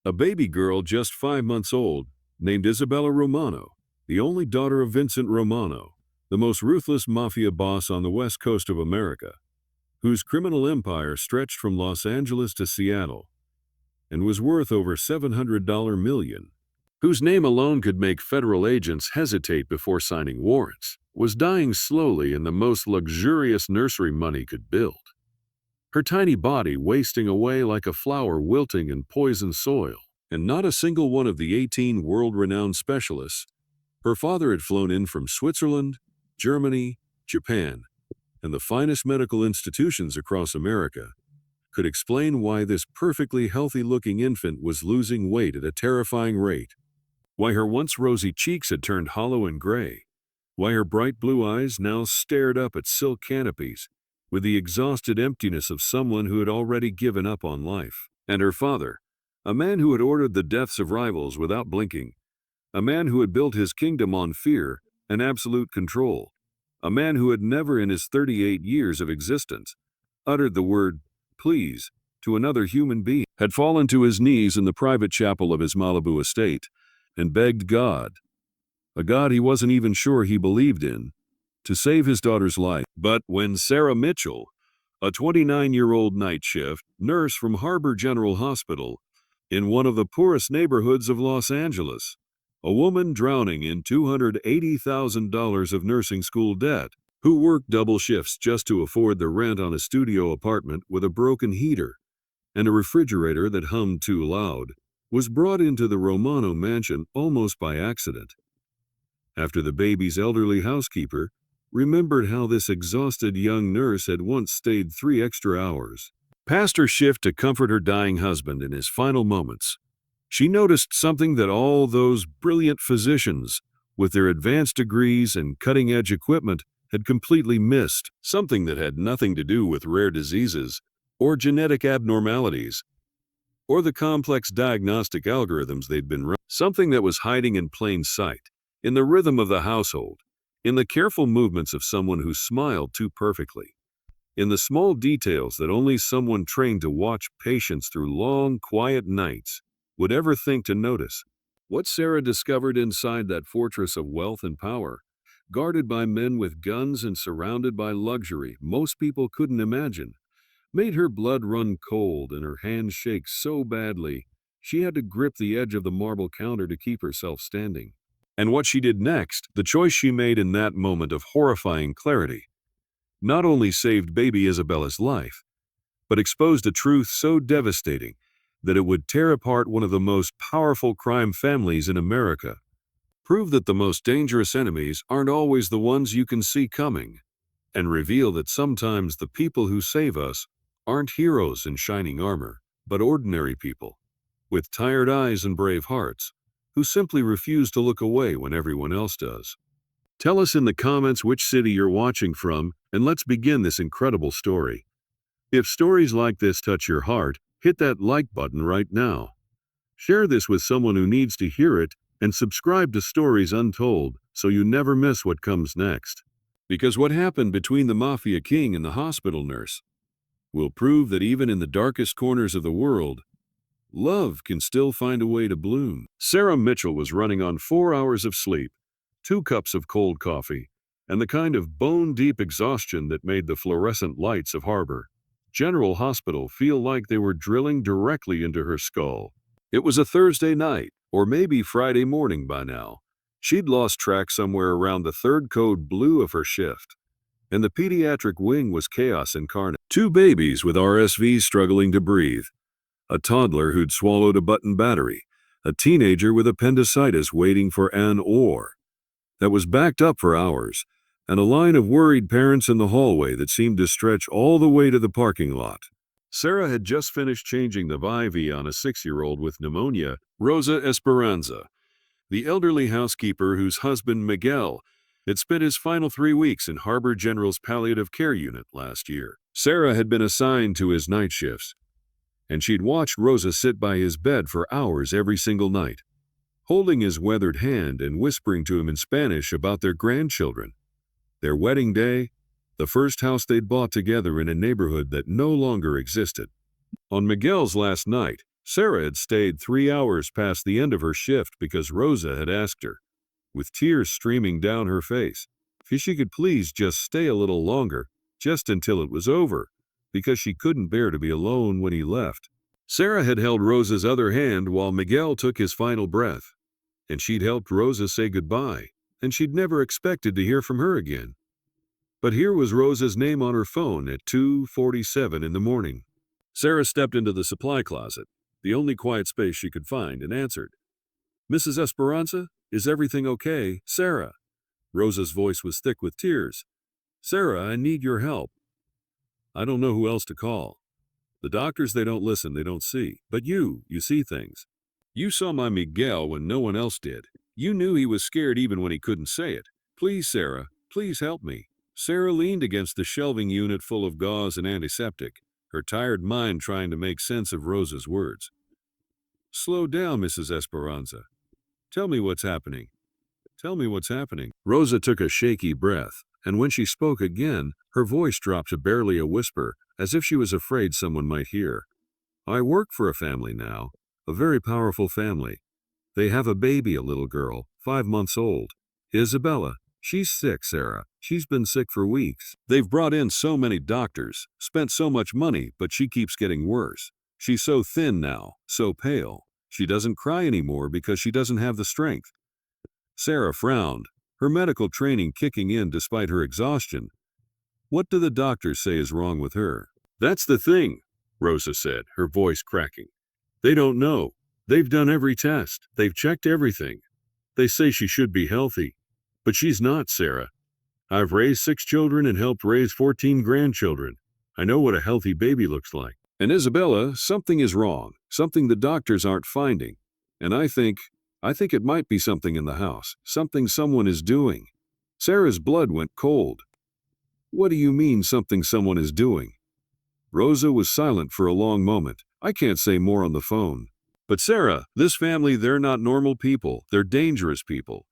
A baby girl just 5 months old, named Isabella Romano, the only daughter of Vincent Romano, the most ruthless mafia boss on the west coast of America, whose criminal empire stretched from Los Angeles to Seattle and was worth over $700 million, whose name alone could make federal agents hesitate before signing warrants, was dying slowly in the most luxurious nursery money could build. Her tiny body wasting away like a flower wilting in poisoned soil, and not a single one of the 18 world-renowned specialists her father had flown in from Switzerland, Germany, Japan, and the finest medical institutions across America could explain why this perfectly healthy-looking infant was losing weight at a terrifying rate, why her once rosy cheeks had turned hollow and gray, why her bright blue eyes now stared up at silk canopies with the exhausted emptiness of someone who had already given up on life. And her father, a man who had ordered the deaths of rivals without blinking, a man who had built his kingdom on fear and absolute control, a man who had never in his 38 years of existence uttered the word please to another human being, had fallen to his knees in the private chapel of his Malibu estate and begged God, a God he wasn't even sure he believed in, to save his daughter's life. But when Sarah Mitchell, a 29-year-old night shift nurse from Harbor General Hospital in one of the poorest neighborhoods of Los Angeles, a woman drowning in $280,000 of nursing school debt, who worked double shifts just to afford the rent on a studio apartment with a broken heater and a refrigerator that hummed too loud, was brought into the Romano mansion almost by accident. After the baby's elderly housekeeper remembered how this exhausted young nurse had once stayed 3 extra hours past her shift to comfort her dying husband in his final moments, she noticed something that all those brilliant physicians, with their advanced degrees and cutting-edge equipment, had completely missed, something that had nothing to do with rare diseases or genetic abnormalities or the complex diagnostic algorithms they'd been running, something that was hiding in plain sight, in the rhythm of the household, in the careful movements of someone who smiled too perfectly, in the small details that only someone trained to watch patients through long, quiet nights would ever think to notice. What Sarah discovered inside that fortress of wealth and power, guarded by men with guns and surrounded by luxury most people couldn't imagine, made her blood run cold and her hands shake so badly she had to grip the edge of the marble counter to keep herself standing. And what she did next, the choice she made in that moment of horrifying clarity, not only saved baby Isabella's life, but exposed a truth so devastating that it would tear apart one of the most powerful crime families in America, prove that the most dangerous enemies aren't always the ones you can see coming, and reveal that sometimes the people who save us aren't heroes in shining armor, but ordinary people, with tired eyes and brave hearts, who simply refuse to look away when everyone else does. Tell us in the comments which city you're watching from, and let's begin this incredible story. If stories like this touch your heart, hit that like button right now. Share this with someone who needs to hear it, and subscribe to Stories Untold so you never miss what comes next. Because what happened between the Mafia king and the hospital nurse will prove that even in the darkest corners of the world, love can still find a way to bloom. Sarah Mitchell was running on 4 hours of sleep, 2 cups of cold coffee, and the kind of bone-deep exhaustion that made the fluorescent lights of Harbor General Hospital feel like they were drilling directly into her skull. It was a Thursday night, or maybe Friday morning by now. She'd lost track somewhere around the 3rd code blue of her shift, and the pediatric wing was chaos incarnate. 2 babies with RSV struggling to breathe, a toddler who'd swallowed a button battery, a teenager with appendicitis waiting for an OR that was backed up for hours, and a line of worried parents in the hallway that seemed to stretch all the way to the parking lot. Sarah had just finished changing the IV on a 6-year-old with pneumonia, Rosa Esperanza, the elderly housekeeper whose husband, Miguel, had spent his final 3 weeks in Harbor General's palliative care unit last year. Sarah had been assigned to his night shifts, and she'd watched Rosa sit by his bed for hours every single night, holding his weathered hand and whispering to him in Spanish about their grandchildren, their wedding day, the first house they'd bought together in a neighborhood that no longer existed. On Miguel's last night, Sarah had stayed 3 hours past the end of her shift because Rosa had asked her, with tears streaming down her face, if she could please just stay a little longer, just until it was over, because she couldn't bear to be alone when he left. Sarah had held Rosa's other hand while Miguel took his final breath, and she'd helped Rosa say goodbye, and she'd never expected to hear from her again. But here was Rosa's name on her phone at 2:47 in the morning. Sarah stepped into the supply closet, the only quiet space she could find, and answered. "Mrs. Esperanza, is everything okay? Sarah." Rosa's voice was thick with tears. "Sarah, I need your help. I don't know who else to call. The doctors, they don't listen, they don't see. But you see things. You saw my Miguel when no one else did. You knew he was scared even when he couldn't say it. Please, Sarah, please help me." Sarah leaned against the shelving unit full of gauze and antiseptic, her tired mind trying to make sense of Rosa's words. "Slow down, Mrs. Esperanza. Tell me what's happening. Tell me what's happening." Rosa took a shaky breath, and when she spoke again, her voice dropped to barely a whisper, as if she was afraid someone might hear. "I work for a family now, a very powerful family. They have a baby, a little girl, 5 months old. Isabella. She's sick, Sarah. She's been sick for weeks. They've brought in so many doctors, spent so much money, but she keeps getting worse. She's so thin now, so pale. She doesn't cry anymore because she doesn't have the strength." Sarah frowned, her medical training kicking in despite her exhaustion. "What do the doctors say is wrong with her?" "That's the thing," Rosa said, her voice cracking. "They don't know. They've done every test. They've checked everything. They say she should be healthy. But she's not, Sarah. I've raised 6 children and helped raise 14 grandchildren. I know what a healthy baby looks like. And Isabella, something is wrong, something the doctors aren't finding. And I think it might be something in the house, something someone is doing." Sarah's blood went cold. "What do you mean, something someone is doing?" Rosa was silent for a long moment. "I can't say more on the phone. But Sarah, this family, they're not normal people. They're dangerous people.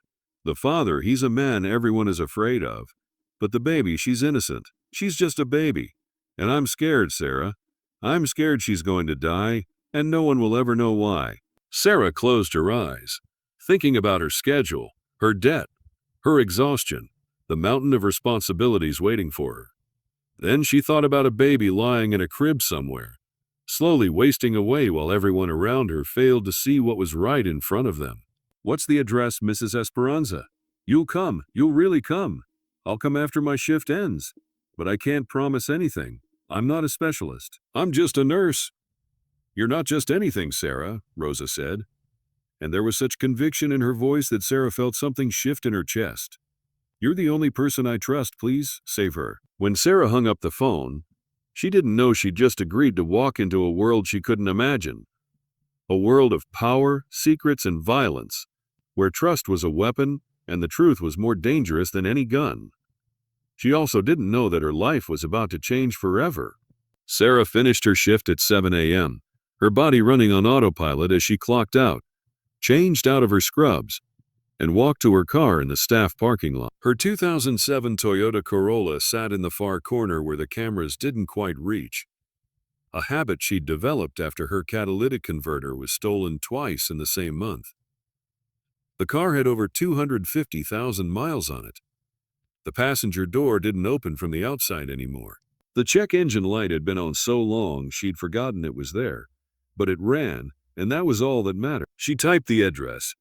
The father, he's a man everyone is afraid of. But the baby, she's innocent. She's just a baby. And I'm scared, Sarah. I'm scared she's going to die, and no one will ever know why." Sarah closed her eyes, thinking about her schedule, her debt, her exhaustion, the mountain of responsibilities waiting for her. Then she thought about a baby lying in a crib somewhere, slowly wasting away while everyone around her failed to see what was right in front of them. "What's the address, Mrs. Esperanza? You'll come. You'll really come. I'll come after my shift ends. But I can't promise anything. I'm not a specialist. I'm just a nurse." "You're not just anything, Sarah," Rosa said. And there was such conviction in her voice that Sarah felt something shift in her chest. "You're the only person I trust. Please, save her." When Sarah hung up the phone, she didn't know she'd just agreed to walk into a world she couldn't imagine. A world of power, secrets, and violence, where trust was a weapon and the truth was more dangerous than any gun. She also didn't know that her life was about to change forever. Sarah finished her shift at 7 a.m., her body running on autopilot as she clocked out, changed out of her scrubs, and walked to her car in the staff parking lot. Her 2007 Toyota Corolla sat in the far corner where the cameras didn't quite reach, a habit she'd developed after her catalytic converter was stolen twice in the same month. The car had over 250,000 miles on it. The passenger door didn't open from the outside anymore. The check engine light had been on so long she'd forgotten it was there, but it ran, and that was all that mattered. She typed the address.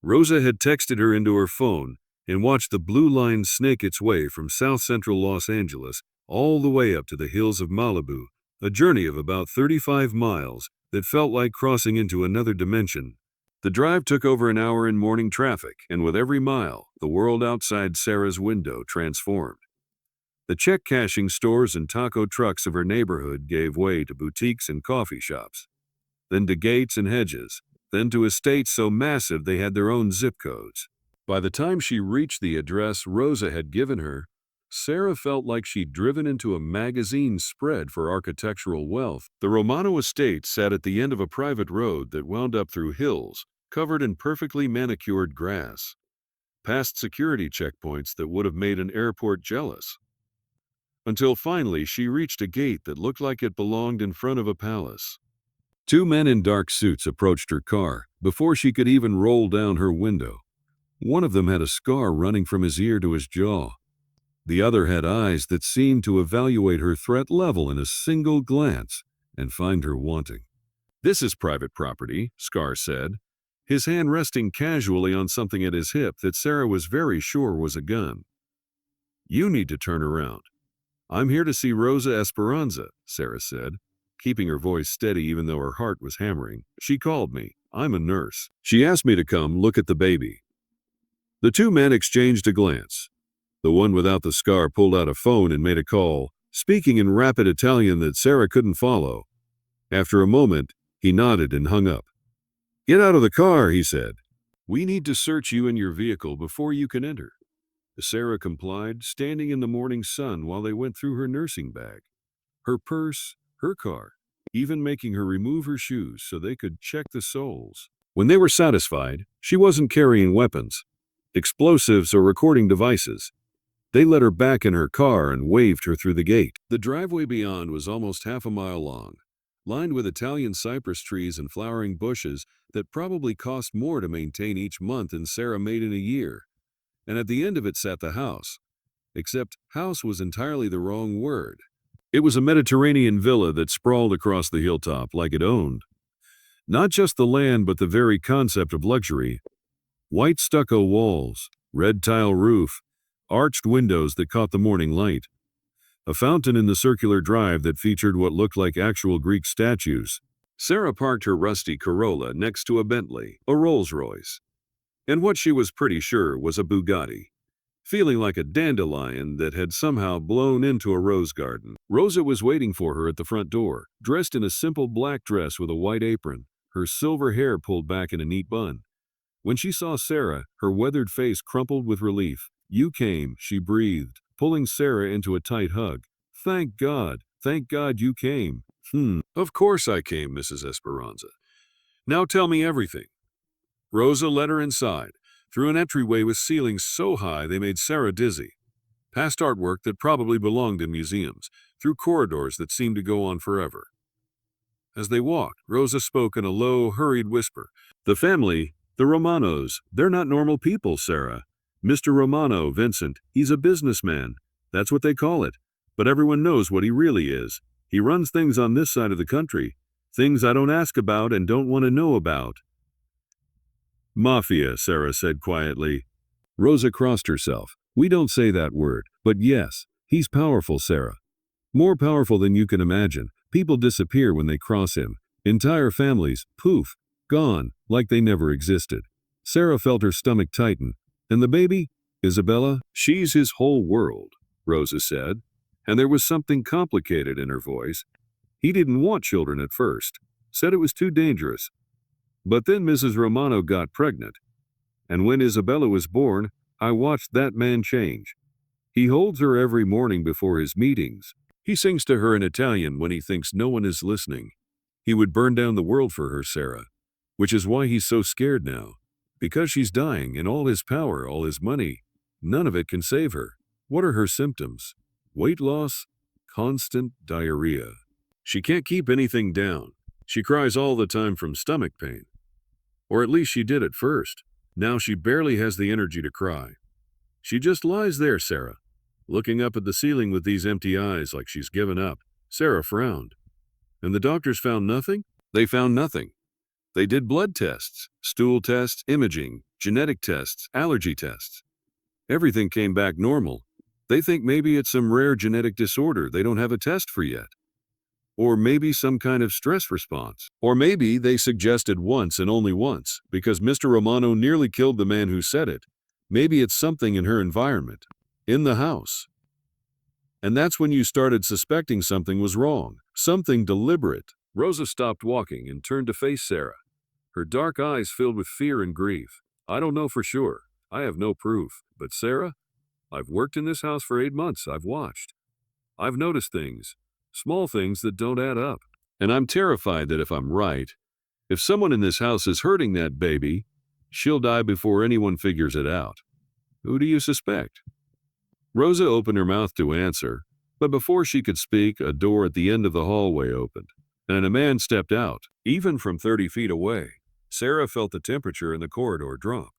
Rosa had texted her into her phone and watched the blue line snake its way from south central Los Angeles all the way up to the hills of Malibu, a journey of about 35 miles that felt like crossing into another dimension. The drive took over an hour in morning traffic, and with every mile, the world outside Sarah's window transformed. The check-cashing stores and taco trucks of her neighborhood gave way to boutiques and coffee shops, then to gates and hedges, then to estates so massive they had their own zip codes. By the time she reached the address Rosa had given her, Sarah felt like she'd driven into a magazine spread for architectural wealth. The Romano estate sat at the end of a private road that wound up through hills, covered in perfectly manicured grass, past security checkpoints that would have made an airport jealous. Until finally she reached a gate that looked like it belonged in front of a palace. Two men in dark suits approached her car before she could even roll down her window. One of them had a scar running from his ear to his jaw. The other had eyes that seemed to evaluate her threat level in a single glance and find her wanting. "This is private property," Scar said, his hand resting casually on something at his hip that Sarah was very sure was a gun. "You need to turn around." "I'm here to see Rosa Esperanza," Sarah said, keeping her voice steady even though her heart was hammering. "She called me. I'm a nurse. She asked me to come look at the baby." The two men exchanged a glance. The one without the scar pulled out a phone and made a call, speaking in rapid Italian that Sarah couldn't follow. After a moment, he nodded and hung up. "Get out of the car," he said. "We need to search you and your vehicle before you can enter." Sarah complied, standing in the morning sun while they went through her nursing bag, her purse, her car, even making her remove her shoes so they could check the soles. When they were satisfied, she wasn't carrying weapons, explosives, or recording devices. They let her back in her car and waved her through the gate. The driveway beyond was almost half a mile long, lined with Italian cypress trees and flowering bushes that probably cost more to maintain each month than Sarah made in a year. And at the end of it sat the house. Except house was entirely the wrong word. It was a Mediterranean villa that sprawled across the hilltop like it owned not just the land but the very concept of luxury. White stucco walls, red tile roof, arched windows that caught the morning light. A fountain in the circular drive that featured what looked like actual Greek statues. Sarah parked her rusty Corolla next to a Bentley, a Rolls-Royce, and what she was pretty sure was a Bugatti, feeling like a dandelion that had somehow blown into a rose garden. Rosa was waiting for her at the front door, dressed in a simple black dress with a white apron, her silver hair pulled back in a neat bun. When she saw Sarah, her weathered face crumpled with relief. "You came," she breathed, pulling Sarah into a tight hug. Thank God you came." Of course I came, Mrs. Esperanza. Now tell me everything." Rosa led her inside, through an entryway with ceilings so high they made Sarah dizzy, past artwork that probably belonged in museums, through corridors that seemed to go on forever. As they walked, Rosa spoke in a low, hurried whisper. "The family, the Romanos, they're not normal people, Sarah. Mr. Romano, Vincent, he's a businessman. That's what they call it. But everyone knows what he really is. He runs things on this side of the country. Things I don't ask about and don't want to know about." "Mafia," Sarah said quietly. Rosa crossed herself. "We don't say that word, but yes, he's powerful, Sarah. More powerful than you can imagine. People disappear when they cross him. Entire families, poof, gone, like they never existed." Sarah felt her stomach tighten. "And the baby? Isabella? She's his whole world," Rosa said, and there was something complicated in her voice. "He didn't want children at first, said it was too dangerous. But then Mrs. Romano got pregnant. And when Isabella was born, I watched that man change. He holds her every morning before his meetings. He sings to her in Italian when he thinks no one is listening. He would burn down the world for her, Sarah. Which is why he's so scared now. Because she's dying, and all his power, all his money, none of it can save her." "What are her symptoms?" "Weight loss, constant diarrhea. She can't keep anything down. She cries all the time from stomach pain. Or at least she did at first. Now she barely has the energy to cry. She just lies there, Sarah, looking up at the ceiling with these empty eyes like she's given up." Sarah frowned. "And the doctors found nothing?" "They found nothing. They did blood tests, stool tests, imaging, genetic tests, allergy tests. Everything came back normal. They think maybe it's some rare genetic disorder they don't have a test for yet. Or maybe some kind of stress response. Or maybe they suggested once and only once, because Mr. Romano nearly killed the man who said it. Maybe it's something in her environment, in the house. And that's when you started suspecting something was wrong, something deliberate." Rosa stopped walking and turned to face Sarah, her dark eyes filled with fear and grief. "I don't know for sure. I have no proof. But Sarah, I've worked in this house for 8 months. I've watched. I've noticed things. Small things that don't add up. And I'm terrified that if I'm right, if someone in this house is hurting that baby, she'll die before anyone figures it out." "Who do you suspect?" Rosa opened her mouth to answer, but before she could speak, a door at the end of the hallway opened. and a man stepped out. Even from 30 feet away, Sarah felt the temperature in the corridor drop.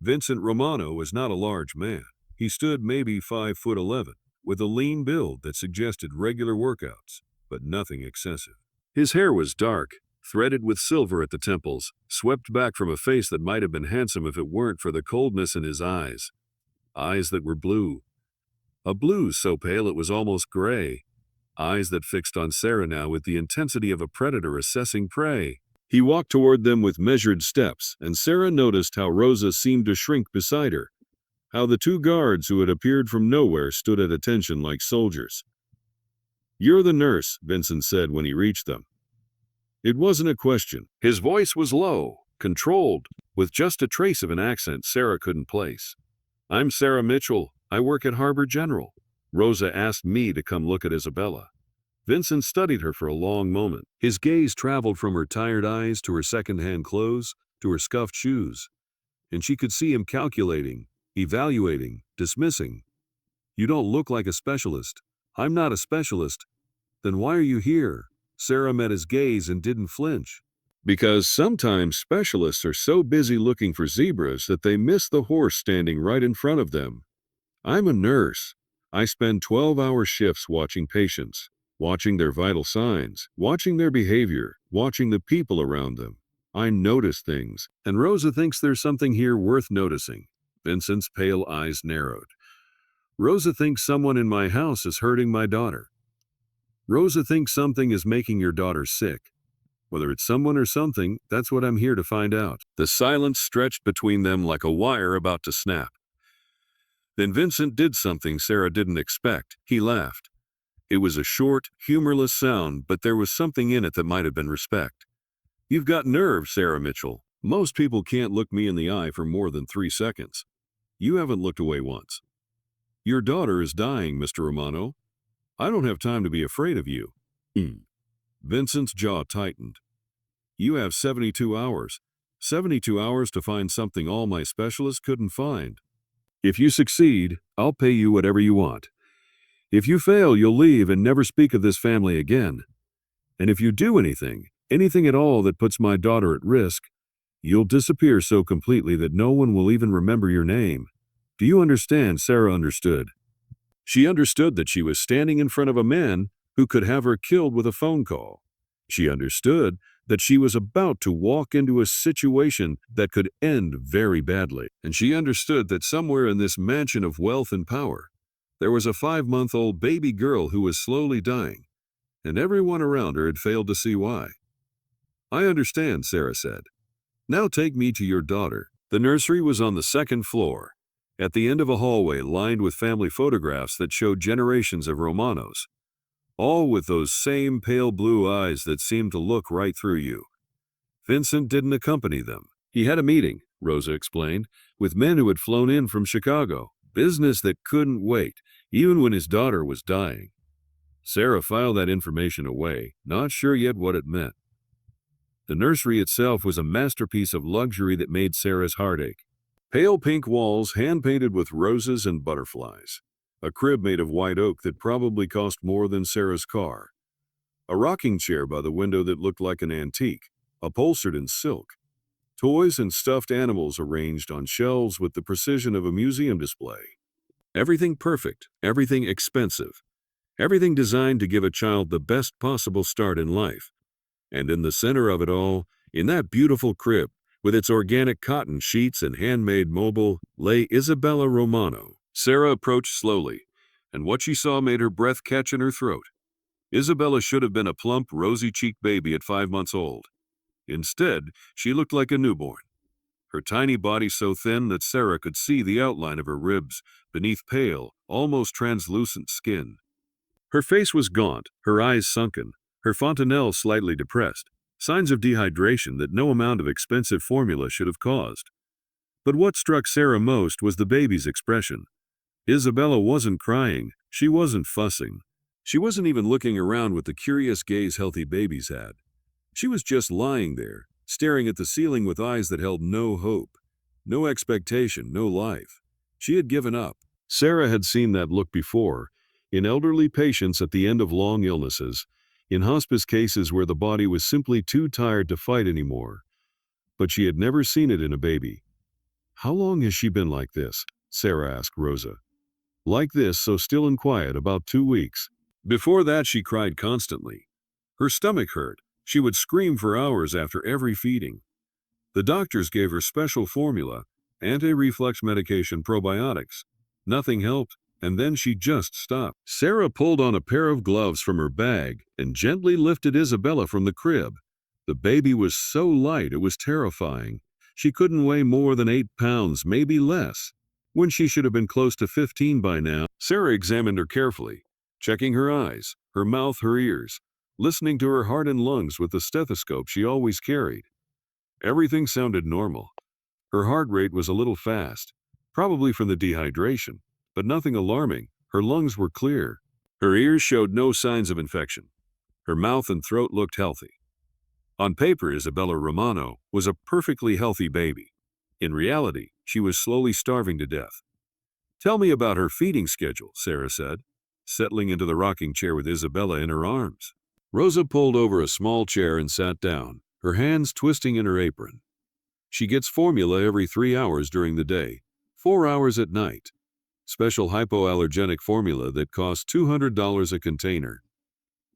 Vincent Romano was not a large man. He stood maybe 5'11", with a lean build that suggested regular workouts, but nothing excessive. His hair was dark, threaded with silver at the temples, swept back from a face that might have been handsome if it weren't for the coldness in his eyes. Eyes that were blue. A blue so pale it was almost gray. Eyes that fixed on Sarah now with the intensity of a predator assessing prey. He walked toward them with measured steps, and Sarah noticed how Rosa seemed to shrink beside her, how the two guards who had appeared from nowhere stood at attention like soldiers. "You're the nurse," Vincent said when he reached them. It wasn't a question. His voice was low, controlled, with just a trace of an accent Sarah couldn't place. "I'm Sarah Mitchell. I work at Harbor General. Rosa asked me to come look at Isabella." Vincent studied her for a long moment. His gaze traveled from her tired eyes to her second-hand clothes to her scuffed shoes, and she could see him calculating, evaluating, dismissing. "You don't look like a specialist." "I'm not a specialist." "Then why are you here?" Sarah met his gaze and didn't flinch. "Because sometimes specialists are so busy looking for zebras that they miss the horse standing right in front of them. I'm a nurse. I spend 12-hour shifts watching patients, watching their vital signs, watching their behavior, watching the people around them. I notice things, and Rosa thinks there's something here worth noticing." Vincent's pale eyes narrowed. "Rosa thinks someone in my house is hurting my daughter. Rosa thinks something is making your daughter sick. Whether it's someone or something, that's what I'm here to find out." The silence stretched between them like a wire about to snap. Then Vincent did something Sarah didn't expect. He laughed. It was a short, humorless sound, but there was something in it that might have been respect. "You've got nerve, Sarah Mitchell. Most people can't look me in the eye for more than 3 seconds. You haven't looked away once. Your daughter is dying, Mr. Romano. I don't have time to be afraid of you." Vincent's jaw tightened. "You have 72 hours. 72 hours to find something all my specialists couldn't find. If you succeed, I'll pay you whatever you want. If you fail, you'll leave and never speak of this family again. And if you do anything at all that puts my daughter at risk, you'll disappear so completely that no one will even remember your name. Do you understand?" Sarah understood. She understood that she was standing in front of a man who could have her killed with a phone call. She understood that she was about to walk into a situation that could end very badly. And she understood that somewhere in this mansion of wealth and power, there was a 5-month-old baby girl who was slowly dying, and everyone around her had failed to see why. "I understand," Sarah said. "Now take me to your daughter." The nursery was on the 2nd floor, at the end of a hallway lined with family photographs that showed generations of Romanos, all with those same pale blue eyes that seemed to look right through you. Vincent didn't accompany them. He had a meeting, Rosa explained, with men who had flown in from Chicago, business that couldn't wait, even when his daughter was dying. Sarah filed that information away, not sure yet what it meant. The nursery itself was a masterpiece of luxury that made Sarah's heart ache. Pale pink walls hand-painted with roses and butterflies. A crib made of white oak that probably cost more than Sarah's car. A rocking chair by the window that looked like an antique, upholstered in silk. Toys and stuffed animals arranged on shelves with the precision of a museum display. Everything perfect, everything expensive, everything designed to give a child the best possible start in life. And in the center of it all, in that beautiful crib, with its organic cotton sheets and handmade mobile, lay Isabella Romano. Sarah approached slowly, and what she saw made her breath catch in her throat. Isabella should have been a plump, rosy-cheeked baby at 5 months old. Instead, she looked like a newborn. Her tiny body so thin that Sarah could see the outline of her ribs beneath pale, almost translucent skin. Her face was gaunt, her eyes sunken, her fontanelle slightly depressed, signs of dehydration that no amount of expensive formula should have caused. But what struck Sarah most was the baby's expression. Isabella wasn't crying, she wasn't fussing. She wasn't even looking around with the curious gaze healthy babies had. She was just lying there, staring at the ceiling with eyes that held no hope, no expectation, no life. She had given up. Sarah had seen that look before, in elderly patients at the end of long illnesses, in hospice cases where the body was simply too tired to fight anymore. But she had never seen it in a baby. "How long has she been like this?" Sarah asked Rosa. "Like this, so still and quiet, about 2 weeks. Before that, she cried constantly. Her stomach hurt. She would scream for hours after every feeding. The doctors gave her special formula, anti-reflux medication, probiotics. Nothing helped, and then she just stopped." Sarah pulled on a pair of gloves from her bag and gently lifted Isabella from the crib. The baby was so light it was terrifying. She couldn't weigh more than 8 pounds, maybe less, when she should have been close to 15 by now. Sarah examined her carefully, checking her eyes, her mouth, her ears, listening to her heart and lungs with the stethoscope she always carried. Everything sounded normal. Her heart rate was a little fast, probably from the dehydration, but nothing alarming. Her lungs were clear. Her ears showed no signs of infection. Her mouth and throat looked healthy. On paper, Isabella Romano was a perfectly healthy baby. In reality, she was slowly starving to death. "Tell me about her feeding schedule," Sarah said, settling into the rocking chair with Isabella in her arms. Rosa pulled over a small chair and sat down, her hands twisting in her apron. "She gets formula every 3 hours during the day, 4 hours at night. Special hypoallergenic formula that costs $200 a container.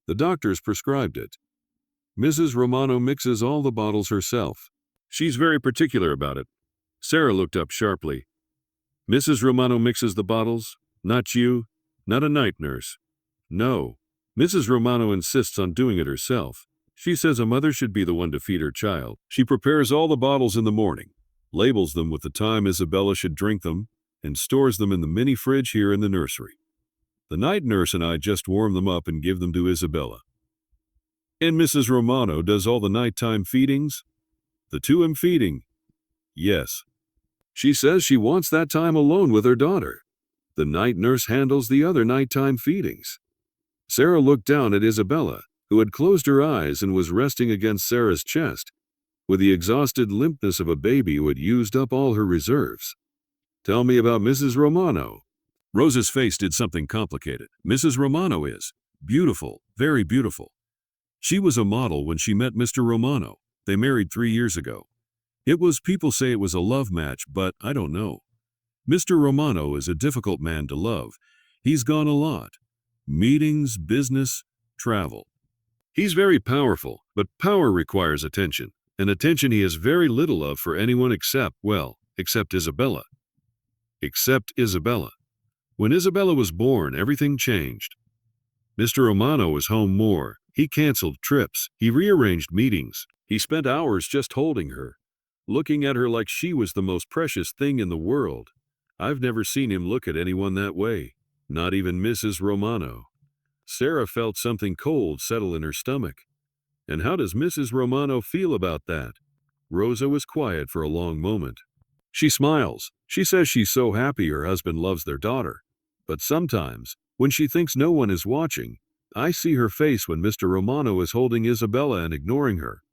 The doctors prescribed it. Mrs. Romano mixes all the bottles herself. She's very particular about it." Sarah looked up sharply. "Mrs. Romano mixes the bottles? Not you? Not a night nurse?" "No. Mrs. Romano insists on doing it herself. She says a mother should be the one to feed her child. She prepares all the bottles in the morning, labels them with the time Isabella should drink them, and stores them in the mini fridge here in the nursery. The night nurse and I just warm them up and give them to Isabella." "And Mrs. Romano does all the nighttime feedings?" "The 2 feeding?" "Yes. She says she wants that time alone with her daughter. The night nurse handles the other nighttime feedings." Sarah looked down at Isabella, who had closed her eyes and was resting against Sarah's chest, with the exhausted limpness of a baby who had used up all her reserves. "Tell me about Mrs. Romano." Rosa's face did something complicated. "Mrs. Romano is beautiful, very beautiful. She was a model when she met Mr. Romano. They married 3 years ago. People say it was a love match, but I don't know. Mr. Romano is a difficult man to love. He's gone a lot. Meetings, business, travel. He's very powerful, but power requires attention, and attention he has very little of for anyone except Isabella. Except Isabella. When Isabella was born, everything changed. Mr. Romano was home more. He canceled trips. He rearranged meetings. He spent hours just holding her, looking at her like she was the most precious thing in the world. I've never seen him look at anyone that way, not even Mrs. Romano." Sarah felt something cold settle in her stomach. "And how does Mrs. Romano feel about that?" Rosa was quiet for a long moment. "She smiles. She says she's so happy her husband loves their daughter. But sometimes, when she thinks no one is watching, I see her face when Mr. Romano is holding Isabella and ignoring her.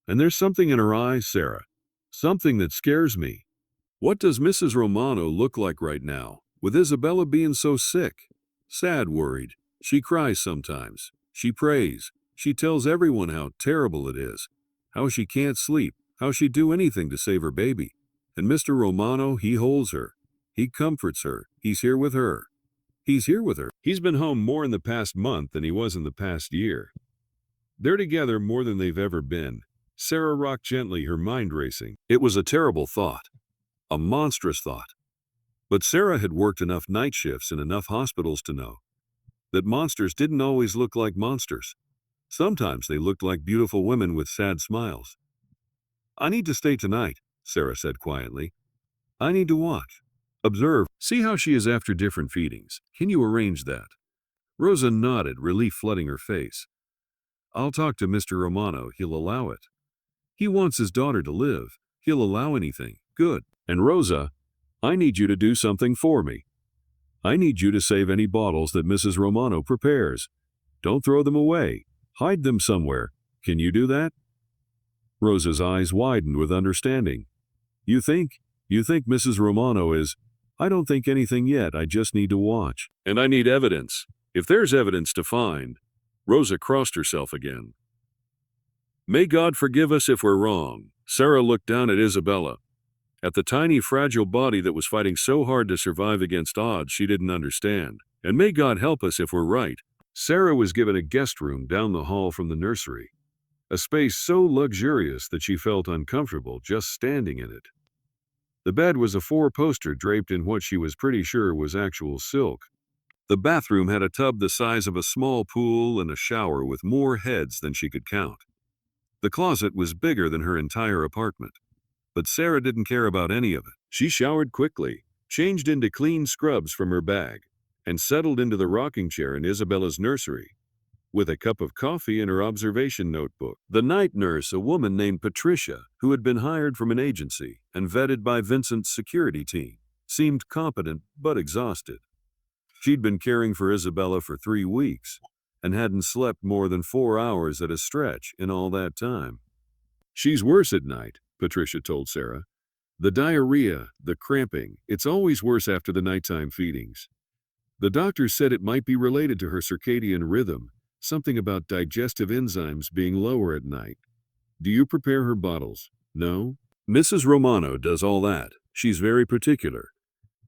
And there's something in her eyes, Sarah. Something that scares me." "What does Mrs. Romano look like right now, with Isabella being so sick? Sad, worried. She cries sometimes. She prays. She tells everyone how terrible it is, how she can't sleep, how she'd do anything to save her baby. And Mr. Romano, he holds her. He comforts her. He's here with her. He's been home more in the past month than he was in the past year. They're together more than they've ever been." Sarah rocked gently, her mind racing. It was a terrible thought. A monstrous thought. But Sarah had worked enough night shifts in enough hospitals to know that monsters didn't always look like monsters. Sometimes they looked like beautiful women with sad smiles. "I need to stay tonight," Sarah said quietly. "I need to watch, observe, see how she is after different feedings. Can you arrange that?" Rosa nodded, relief flooding her face. "I'll talk to Mr. Romano. He'll allow it. He wants his daughter to live. He'll allow anything. Good. And Rosa, I need you to do something for me. I need you to save any bottles that Mrs. Romano prepares. Don't throw them away. Hide them somewhere. Can you do that?" Rosa's eyes widened with understanding. You think Mrs. Romano is..." "I don't think anything yet. I just need to watch. And I need evidence. If there's evidence to find, Rosa crossed herself again. May God forgive us if we're wrong. Sarah looked down at Isabella, at the tiny, fragile body that was fighting so hard to survive against odds she didn't understand. And may God help us if we're right. Sarah was given a guest room down the hall from the nursery, a space so luxurious that she felt uncomfortable just standing in it. The bed was a four-poster draped in what she was pretty sure was actual silk. The bathroom had a tub the size of a small pool and a shower with more heads than she could count. The closet was bigger than her entire apartment. But Sarah didn't care about any of it. She showered quickly, changed into clean scrubs from her bag, and settled into the rocking chair in Isabella's nursery, with a cup of coffee and her observation notebook. The night nurse, a woman named Patricia, who had been hired from an agency and vetted by Vincent's security team, seemed competent but exhausted. She'd been caring for Isabella for 3 weeks and hadn't slept more than 4 hours at a stretch in all that time. She's worse at night, Patricia told Sarah. The diarrhea, the cramping, it's always worse after the nighttime feedings. The doctor said it might be related to her circadian rhythm, something about digestive enzymes being lower at night. Do you prepare her bottles? No? Mrs. Romano does all that. She's very particular.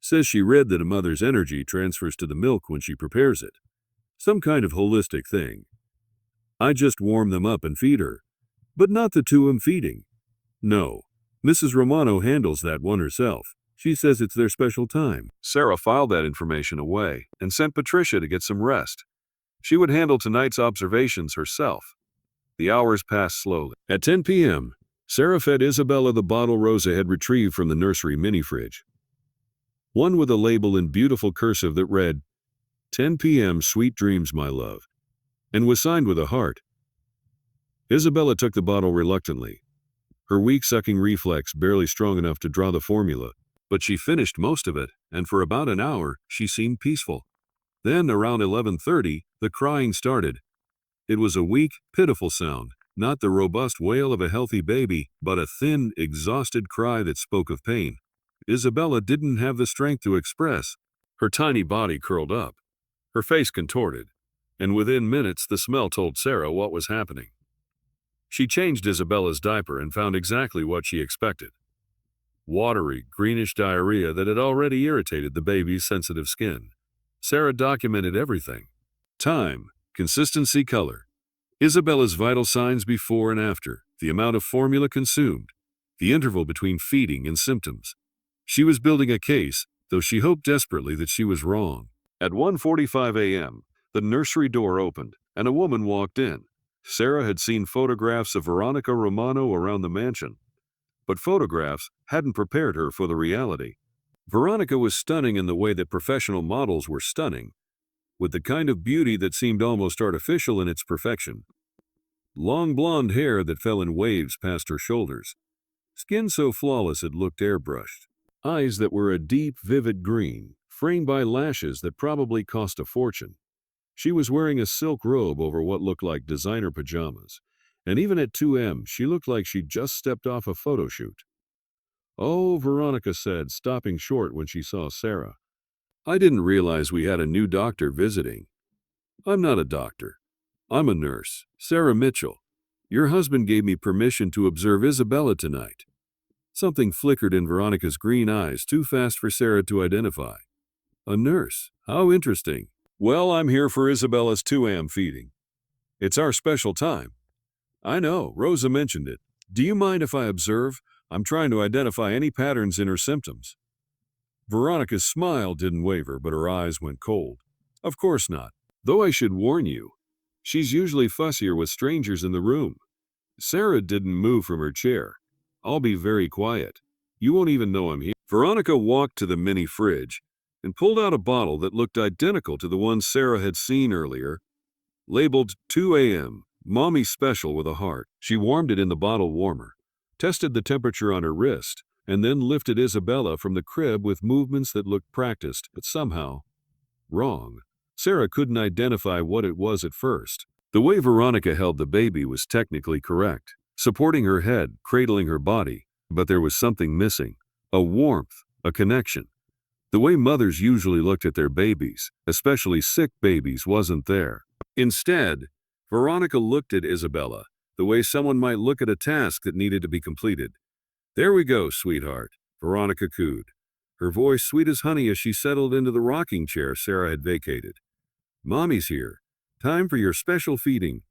Says she read that a mother's energy transfers to the milk when she prepares it. Some kind of holistic thing. I just warm them up and feed her. But not the two I'm feeding. No. Mrs. Romano handles that one herself. She says it's their special time. Sarah filed that information away and sent Patricia to get some rest. She would handle tonight's observations herself. The hours passed slowly. At 10 p.m., Sarah fed Isabella the bottle Rosa had retrieved from the nursery mini-fridge. One with a label in beautiful cursive that read, 10 p.m. Sweet dreams, my love, and was signed with a heart. Isabella took the bottle reluctantly, her weak sucking reflex barely strong enough to draw the formula, but she finished most of it, and for about an hour, she seemed peaceful. Then, around 11:30, the crying started. It was a weak, pitiful sound, not the robust wail of a healthy baby, but a thin, exhausted cry that spoke of pain. Isabella didn't have the strength to express. Her tiny body curled up, her face contorted, and within minutes the smell told Sarah what was happening. She changed Isabella's diaper and found exactly what she expected. Watery, greenish diarrhea that had already irritated the baby's sensitive skin. Sarah documented everything. Time, consistency, color. Isabella's vital signs before and after, the amount of formula consumed, the interval between feeding and symptoms. She was building a case, though she hoped desperately that she was wrong. At 1:45 a.m., the nursery door opened, and a woman walked in. Sarah had seen photographs of Veronica Romano around the mansion, but photographs hadn't prepared her for the reality. Veronica was stunning in the way that professional models were stunning, with the kind of beauty that seemed almost artificial in its perfection. Long blonde hair that fell in waves past her shoulders, skin so flawless it looked airbrushed, eyes that were a deep, vivid green, framed by lashes that probably cost a fortune. She was wearing a silk robe over what looked like designer pajamas, and even at 2 a.m. she looked like she'd just stepped off a photo shoot. Oh, Veronica said, stopping short when she saw Sarah. I didn't realize we had a new doctor visiting. I'm not a doctor. I'm a nurse, Sarah Mitchell. Your husband gave me permission to observe Isabella tonight. Something flickered in Veronica's green eyes, too fast for Sarah to identify. A nurse? How interesting. Well, I'm here for Isabella's 2 a.m. feeding. It's our special time. I know, Rosa mentioned it. Do you mind if I observe? I'm trying to identify any patterns in her symptoms. Veronica's smile didn't waver, but her eyes went cold. Of course not. Though I should warn you, she's usually fussier with strangers in the room. Sarah didn't move from her chair. I'll be very quiet. You won't even know I'm here. Veronica walked to the mini fridge and pulled out a bottle that looked identical to the one Sarah had seen earlier, labeled 2 a.m., Mommy Special with a heart. She warmed it in the bottle warmer, tested the temperature on her wrist, and then lifted Isabella from the crib with movements that looked practiced, but somehow wrong. Sarah couldn't identify what it was at first. The way Veronica held the baby was technically correct, supporting her head, cradling her body, but there was something missing. A warmth, a connection. The way mothers usually looked at their babies, especially sick babies, wasn't there. Instead, Veronica looked at Isabella, the way someone might look at a task that needed to be completed. "There we go, sweetheart," Veronica cooed, her voice sweet as honey as she settled into the rocking chair Sarah had vacated. "Mommy's here. Time for your special feeding."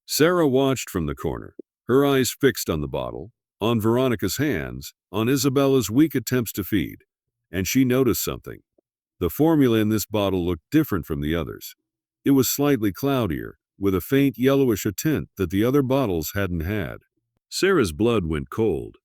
Sarah watched from the corner, her eyes fixed on the bottle, on Veronica's hands, on Isabella's weak attempts to feed. And she noticed something. The formula in this bottle looked different from the others. It was slightly cloudier, with a faint yellowish tint that the other bottles hadn't had. Sarah's blood went cold.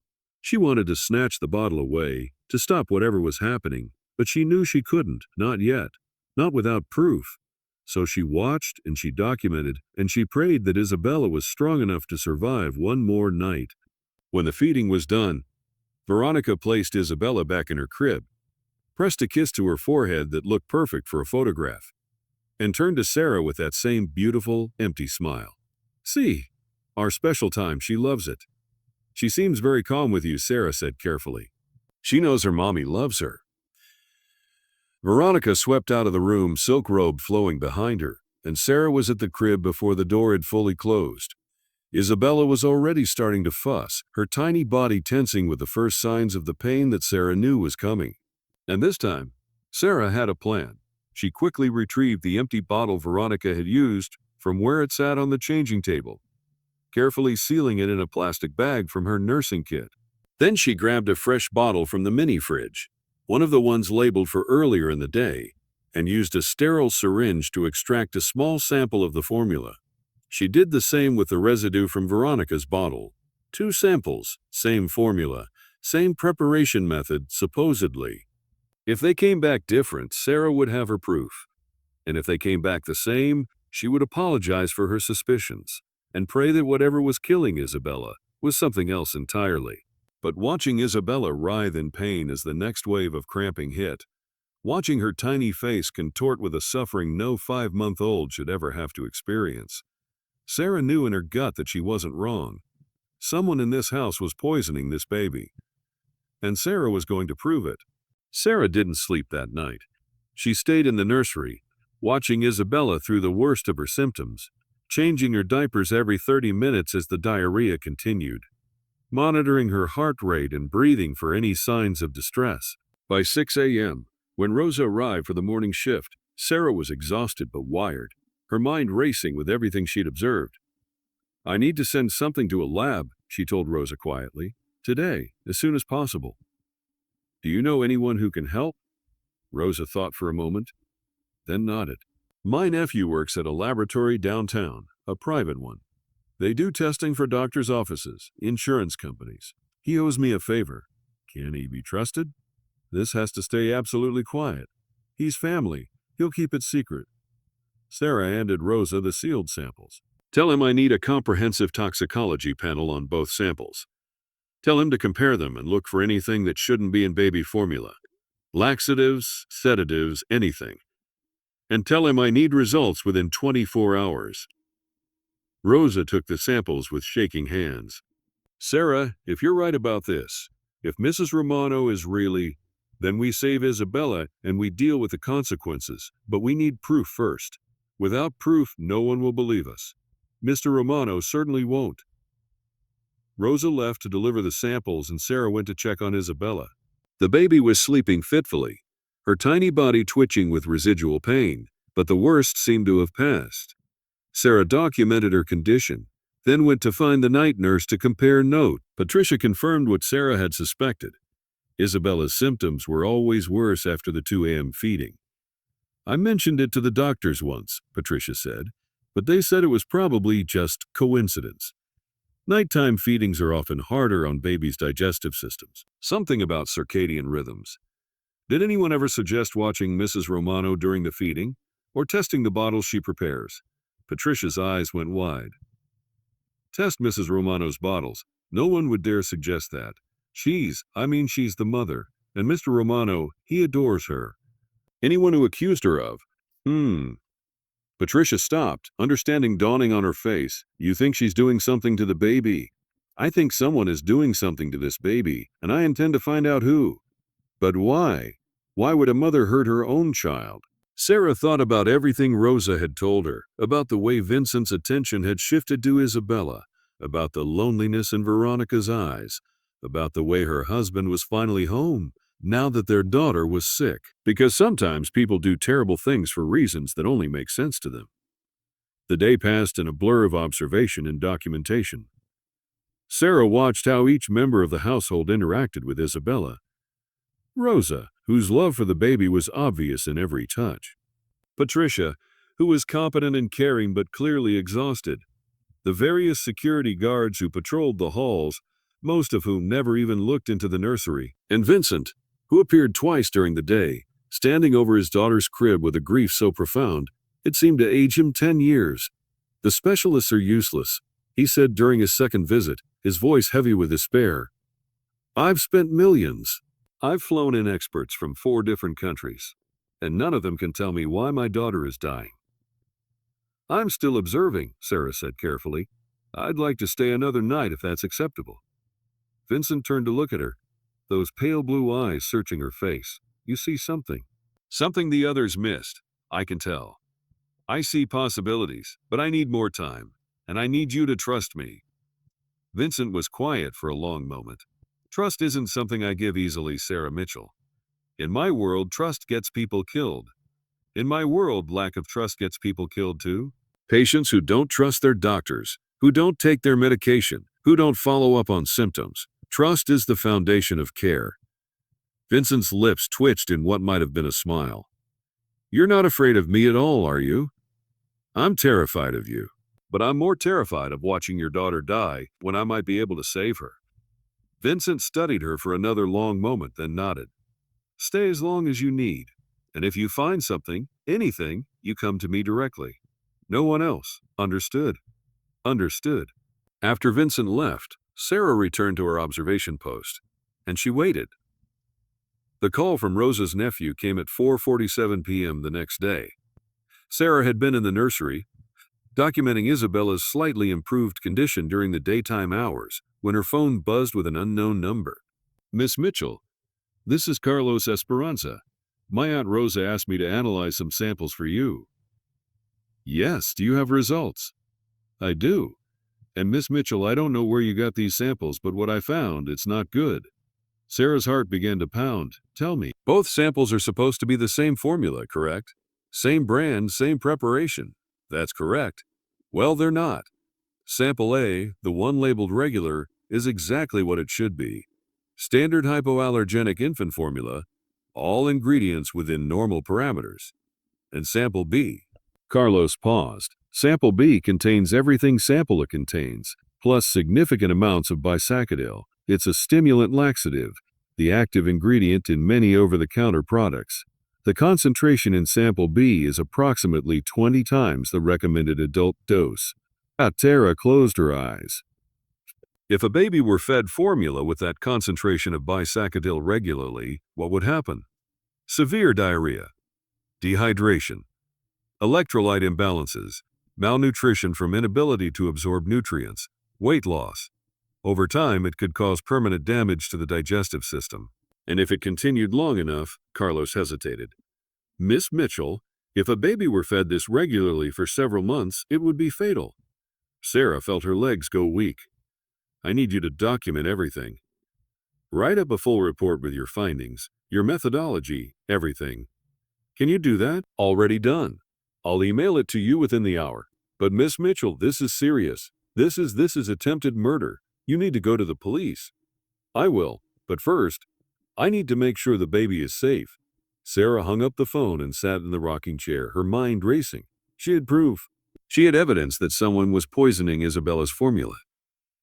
She wanted to snatch the bottle away, to stop whatever was happening, but she knew she couldn't, not yet, not without proof. So she watched and she documented and she prayed that Isabella was strong enough to survive one more night. When the feeding was done, Veronica placed Isabella back in her crib, pressed a kiss to her forehead that looked perfect for a photograph, and turned to Sarah with that same beautiful, empty smile. "See, our special time, she loves it." "She seems very calm with you," Sarah said carefully. "She knows her mommy loves her." Veronica swept out of the room, silk robe flowing behind her, and Sarah was at the crib before the door had fully closed. Isabella was already starting to fuss, her tiny body tensing with the first signs of the pain that Sarah knew was coming. And this time, Sarah had a plan. She quickly retrieved the empty bottle Veronica had used from where it sat on the changing table, carefully sealing it in a plastic bag from her nursing kit. Then she grabbed a fresh bottle from the mini fridge, one of the ones labeled for earlier in the day, and used a sterile syringe to extract a small sample of the formula. She did the same with the residue from Veronica's bottle. 2 samples, same formula, same preparation method, supposedly. If they came back different, Sarah would have her proof. And if they came back the same, she would apologize for her suspicions and pray that whatever was killing Isabella was something else entirely. But watching Isabella writhe in pain as the next wave of cramping hit, watching her tiny face contort with a suffering no 5-month-old should ever have to experience, Sarah knew in her gut that she wasn't wrong. Someone in this house was poisoning this baby. And Sarah was going to prove it. Sarah didn't sleep that night. She stayed in the nursery, watching Isabella through the worst of her symptoms, changing her diapers every 30 minutes as the diarrhea continued, monitoring her heart rate and breathing for any signs of distress. By 6 a.m., when Rosa arrived for the morning shift, Sarah was exhausted but wired, her mind racing with everything she'd observed. "I need to send something to a lab," she told Rosa quietly. "Today, as soon as possible." "Do you know anyone who can help?" Rosa thought for a moment, then nodded. "My nephew works at a laboratory downtown, a private one. They do testing for doctors' offices, insurance companies. He owes me a favor. Can he be trusted? This has to stay absolutely quiet. He's family. He'll keep it secret." Sarah handed Rosa the sealed samples. "Tell him I need a comprehensive toxicology panel on both samples. Tell him to compare them and look for anything that shouldn't be in baby formula. Laxatives, sedatives, anything. And tell him I need results within 24 hours." Rosa took the samples with shaking hands. "Sarah, if you're right about this, if Mrs. Romano is really, then we save Isabella and we deal with the consequences, but we need proof first. Without proof, no one will believe us. Mr. Romano certainly won't." Rosa left to deliver the samples and Sarah went to check on Isabella. The baby was sleeping fitfully, her tiny body twitching with residual pain, but the worst seemed to have passed. Sarah documented her condition, then went to find the night nurse to compare notes. Patricia confirmed what Sarah had suspected. Isabella's symptoms were always worse after the 2 a.m. feeding. "I mentioned it to the doctors once," Patricia said, "but they said it was probably just coincidence. Nighttime feedings are often harder on babies' digestive systems. Something about circadian rhythms. Did anyone ever suggest watching Mrs. Romano during the feeding, or testing the bottles she prepares?" Patricia's eyes went wide. "Test Mrs. Romano's bottles. No one would dare suggest that. She's the mother, and Mr. Romano, he adores her. Anyone who accused her of, Patricia stopped, understanding dawning on her face. "You think she's doing something to the baby?" "I think someone is doing something to this baby, and I intend to find out who." "But why? Why would a mother hurt her own child?" Sarah thought about everything Rosa had told her, about the way Vincent's attention had shifted to Isabella, about the loneliness in Veronica's eyes, about the way her husband was finally home, now that their daughter was sick. Because sometimes people do terrible things for reasons that only make sense to them. The day passed in a blur of observation and documentation. Sarah watched how each member of the household interacted with Isabella. Rosa, whose love for the baby was obvious in every touch. Patricia, who was competent and caring but clearly exhausted. The various security guards who patrolled the halls, most of whom never even looked into the nursery. And Vincent, who appeared twice during the day, standing over his daughter's crib with a grief so profound, it seemed to age him 10 years. The specialists are useless, he said during his second visit, his voice heavy with despair. I've spent millions. I've flown in experts from 4 different countries, and none of them can tell me why my daughter is dying. I'm still observing, Sarah said carefully. I'd like to stay another night if that's acceptable. Vincent turned to look at her, those pale blue eyes searching her face. You see something. Something the others missed, I can tell. I see possibilities, but I need more time, and I need you to trust me. Vincent was quiet for a long moment. Trust isn't something I give easily, Sarah Mitchell. In my world, trust gets people killed. In my world, lack of trust gets people killed too. Patients who don't trust their doctors, who don't take their medication, who don't follow up on symptoms. Trust is the foundation of care. Vincent's lips twitched in what might have been a smile. You're not afraid of me at all, are you? I'm terrified of you. But I'm more terrified of watching your daughter die when I might be able to save her. Vincent studied her for another long moment, then nodded. Stay as long as you need, and if you find something, anything, you come to me directly. No one else. Understood? Understood. After Vincent left, Sarah returned to her observation post, and she waited. The call from Rosa's nephew came at 4:47 p.m. the next day. Sarah had been in the nursery, documenting Isabella's slightly improved condition during the daytime hours, when her phone buzzed with an unknown number. Miss Mitchell, this is Carlos Esperanza. My Aunt Rosa asked me to analyze some samples for you. Yes, do you have results? I do. And Miss Mitchell, I don't know where you got these samples, but what I found, it's not good. Sarah's heart began to pound. Tell me. Both samples are supposed to be the same formula, correct? Same brand, same preparation. That's correct. Well, they're not. Sample A, the one labeled regular, is exactly what it should be. Standard hypoallergenic infant formula, all ingredients within normal parameters. And sample B. Carlos paused. Sample B contains everything sample A contains, plus significant amounts of bisacidil. It's a stimulant laxative, the active ingredient in many over-the-counter products. The concentration in sample B is approximately 20 times the recommended adult dose. Tara closed her eyes. If a baby were fed formula with that concentration of bisacidil regularly, what would happen? Severe diarrhea, dehydration, electrolyte imbalances, malnutrition from inability to absorb nutrients, weight loss. Over time, it could cause permanent damage to the digestive system. And if it continued long enough, Carlos hesitated. Miss Mitchell, if a baby were fed this regularly for several months, it would be fatal. Sarah felt her legs go weak. I need you to document everything. Write up a full report with your findings, your methodology, everything. Can you do that? Already done. I'll email it to you within the hour. But Miss Mitchell, this is serious. This is attempted murder. You need to go to the police. I will, but first, I need to make sure the baby is safe. Sarah hung up the phone and sat in the rocking chair, her mind racing. She had proof. She had evidence that someone was poisoning Isabella's formula.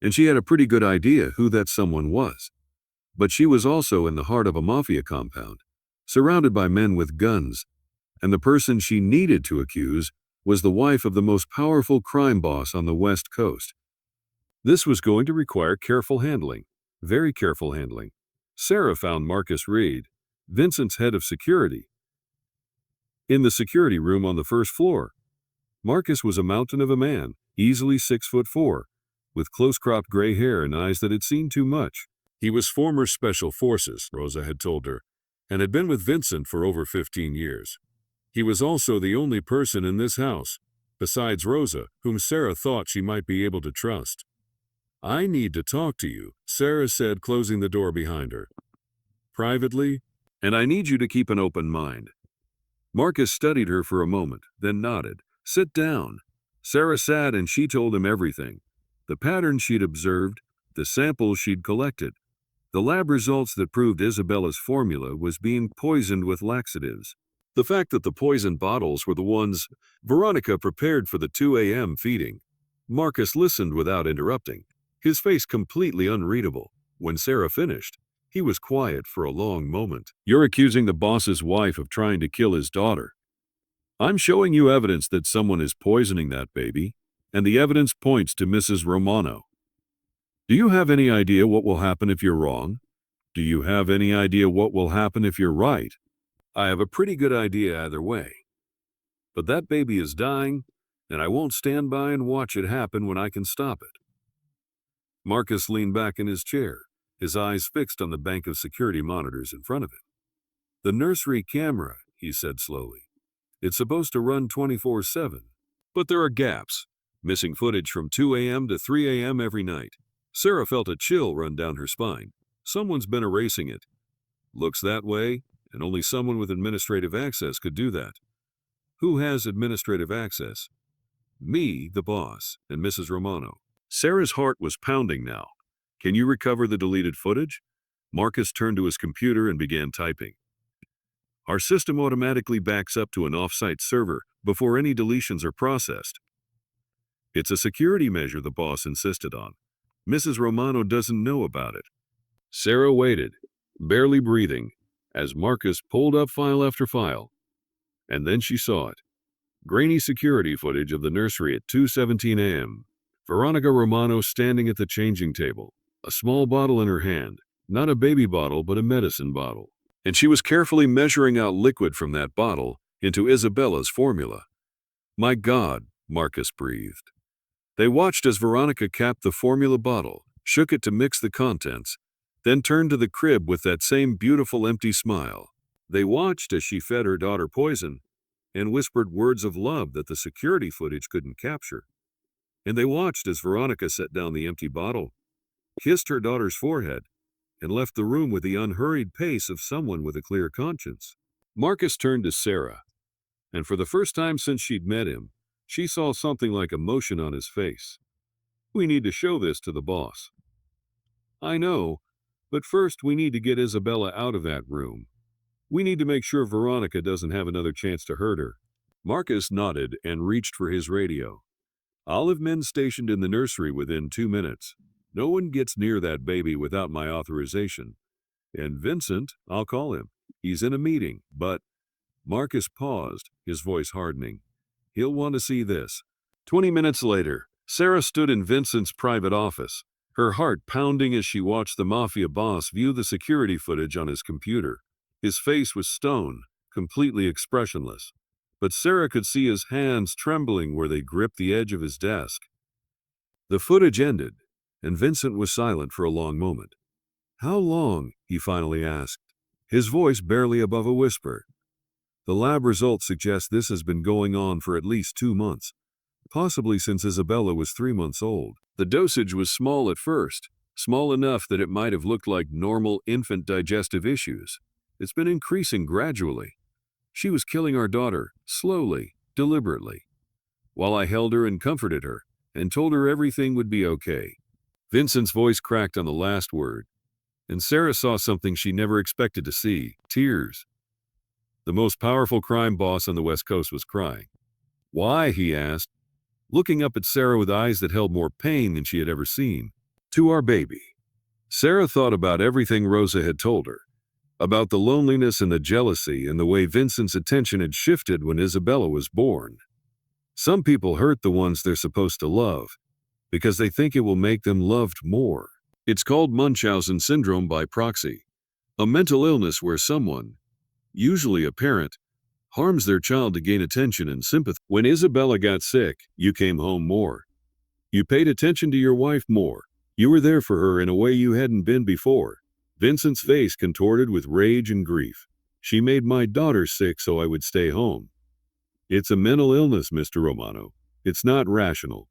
And she had a pretty good idea who that someone was. But she was also in the heart of a mafia compound, surrounded by men with guns, and the person she needed to accuse was the wife of the most powerful crime boss on the West Coast. This was going to require careful handling, very careful handling. Sarah found Marcus Reed, Vincent's head of security, in the security room on the first floor. Marcus was a mountain of a man, easily 6'4", with close-cropped gray hair and eyes that had seen too much. He was former Special Forces, Rosa had told her, and had been with Vincent for over 15 years. He was also the only person in this house, besides Rosa, whom Sarah thought she might be able to trust. "I need to talk to you," Sarah said, closing the door behind her. "Privately, and I need you to keep an open mind." Marcus studied her for a moment, then nodded. "Sit down." Sarah sat and she told him everything. The patterns she'd observed, the samples she'd collected, the lab results that proved Isabella's formula was being poisoned with laxatives. The fact that the poisoned bottles were the ones Veronica prepared for the 2 a.m. feeding. Marcus listened without interrupting, his face completely unreadable. When Sarah finished, he was quiet for a long moment. "You're accusing the boss's wife of trying to kill his daughter. I'm showing you evidence that someone is poisoning that baby, and the evidence points to Mrs. Romano. Do you have any idea what will happen if you're wrong? Do you have any idea what will happen if you're right?" "I have a pretty good idea either way. But that baby is dying, and I won't stand by and watch it happen when I can stop it." Marcus leaned back in his chair, his eyes fixed on the bank of security monitors in front of him. "The nursery camera," he said slowly. "It's supposed to run 24/7. But there are gaps, missing footage from 2 a.m. to 3 a.m. every night." Sarah felt a chill run down her spine. Someone's been erasing it. Looks that way, and only someone with administrative access could do that. Who has administrative access? Me, the boss, and Mrs. Romano. Sarah's heart was pounding now. "Can you recover the deleted footage?" Marcus turned to his computer and began typing. "Our system automatically backs up to an off-site server before any deletions are processed." "It's a security measure," the boss insisted on. "Mrs. Romano doesn't know about it." Sarah waited, barely breathing, as Marcus pulled up file after file. And then she saw it. Grainy security footage of the nursery at 2:17 a.m. Veronica Romano standing at the changing table, a small bottle in her hand, not a baby bottle but a medicine bottle. And she was carefully measuring out liquid from that bottle into Isabella's formula. "My God," Marcus breathed. They watched as Veronica capped the formula bottle, shook it to mix the contents, then turned to the crib with that same beautiful empty smile. They watched as she fed her daughter poison and whispered words of love that the security footage couldn't capture. And they watched as Veronica set down the empty bottle, kissed her daughter's forehead, and left the room with the unhurried pace of someone with a clear conscience. Marcus turned to Sarah, and for the first time since she'd met him, she saw something like emotion on his face. "We need to show this to the boss." "I know, but first we need to get Isabella out of that room. We need to make sure Veronica doesn't have another chance to hurt her." Marcus nodded and reached for his radio. "I'll have men stationed in the nursery within 2 minutes. No one gets near that baby without my authorization. And Vincent, I'll call him. He's in a meeting, but..." Marcus paused, his voice hardening. "He'll want to see this." 20 minutes later, Sarah stood in Vincent's private office, her heart pounding as she watched the Mafia boss view the security footage on his computer. His face was stone, completely expressionless, but Sarah could see his hands trembling where they gripped the edge of his desk. The footage ended, and Vincent was silent for a long moment. "How long?" he finally asked, his voice barely above a whisper. "The lab results suggest this has been going on for at least 2 months, possibly since Isabella was 3 months old. The dosage was small at first, small enough that it might have looked like normal infant digestive issues. It's been increasing gradually. She was killing our daughter, slowly, deliberately, while I held her and comforted her, and told her everything would be okay." Vincent's voice cracked on the last word, and Sarah saw something she never expected to see: tears. The most powerful crime boss on the West Coast was crying. "Why?" he asked, looking up at Sarah with eyes that held more pain than she had ever seen. "To our baby." Sarah thought about everything Rosa had told her, about the loneliness and the jealousy and the way Vincent's attention had shifted when Isabella was born. Some people hurt the ones they're supposed to love because they think it will make them loved more. It's called Munchausen syndrome by proxy, a mental illness where someone, usually a parent, harms their child to gain attention and sympathy. When Isabella got sick, you came home more. You paid attention to your wife more. You were there for her in a way you hadn't been before. Vincent's face contorted with rage and grief. "She made my daughter sick so I would stay home. It's a mental illness, Mr. Romano. It's not rational.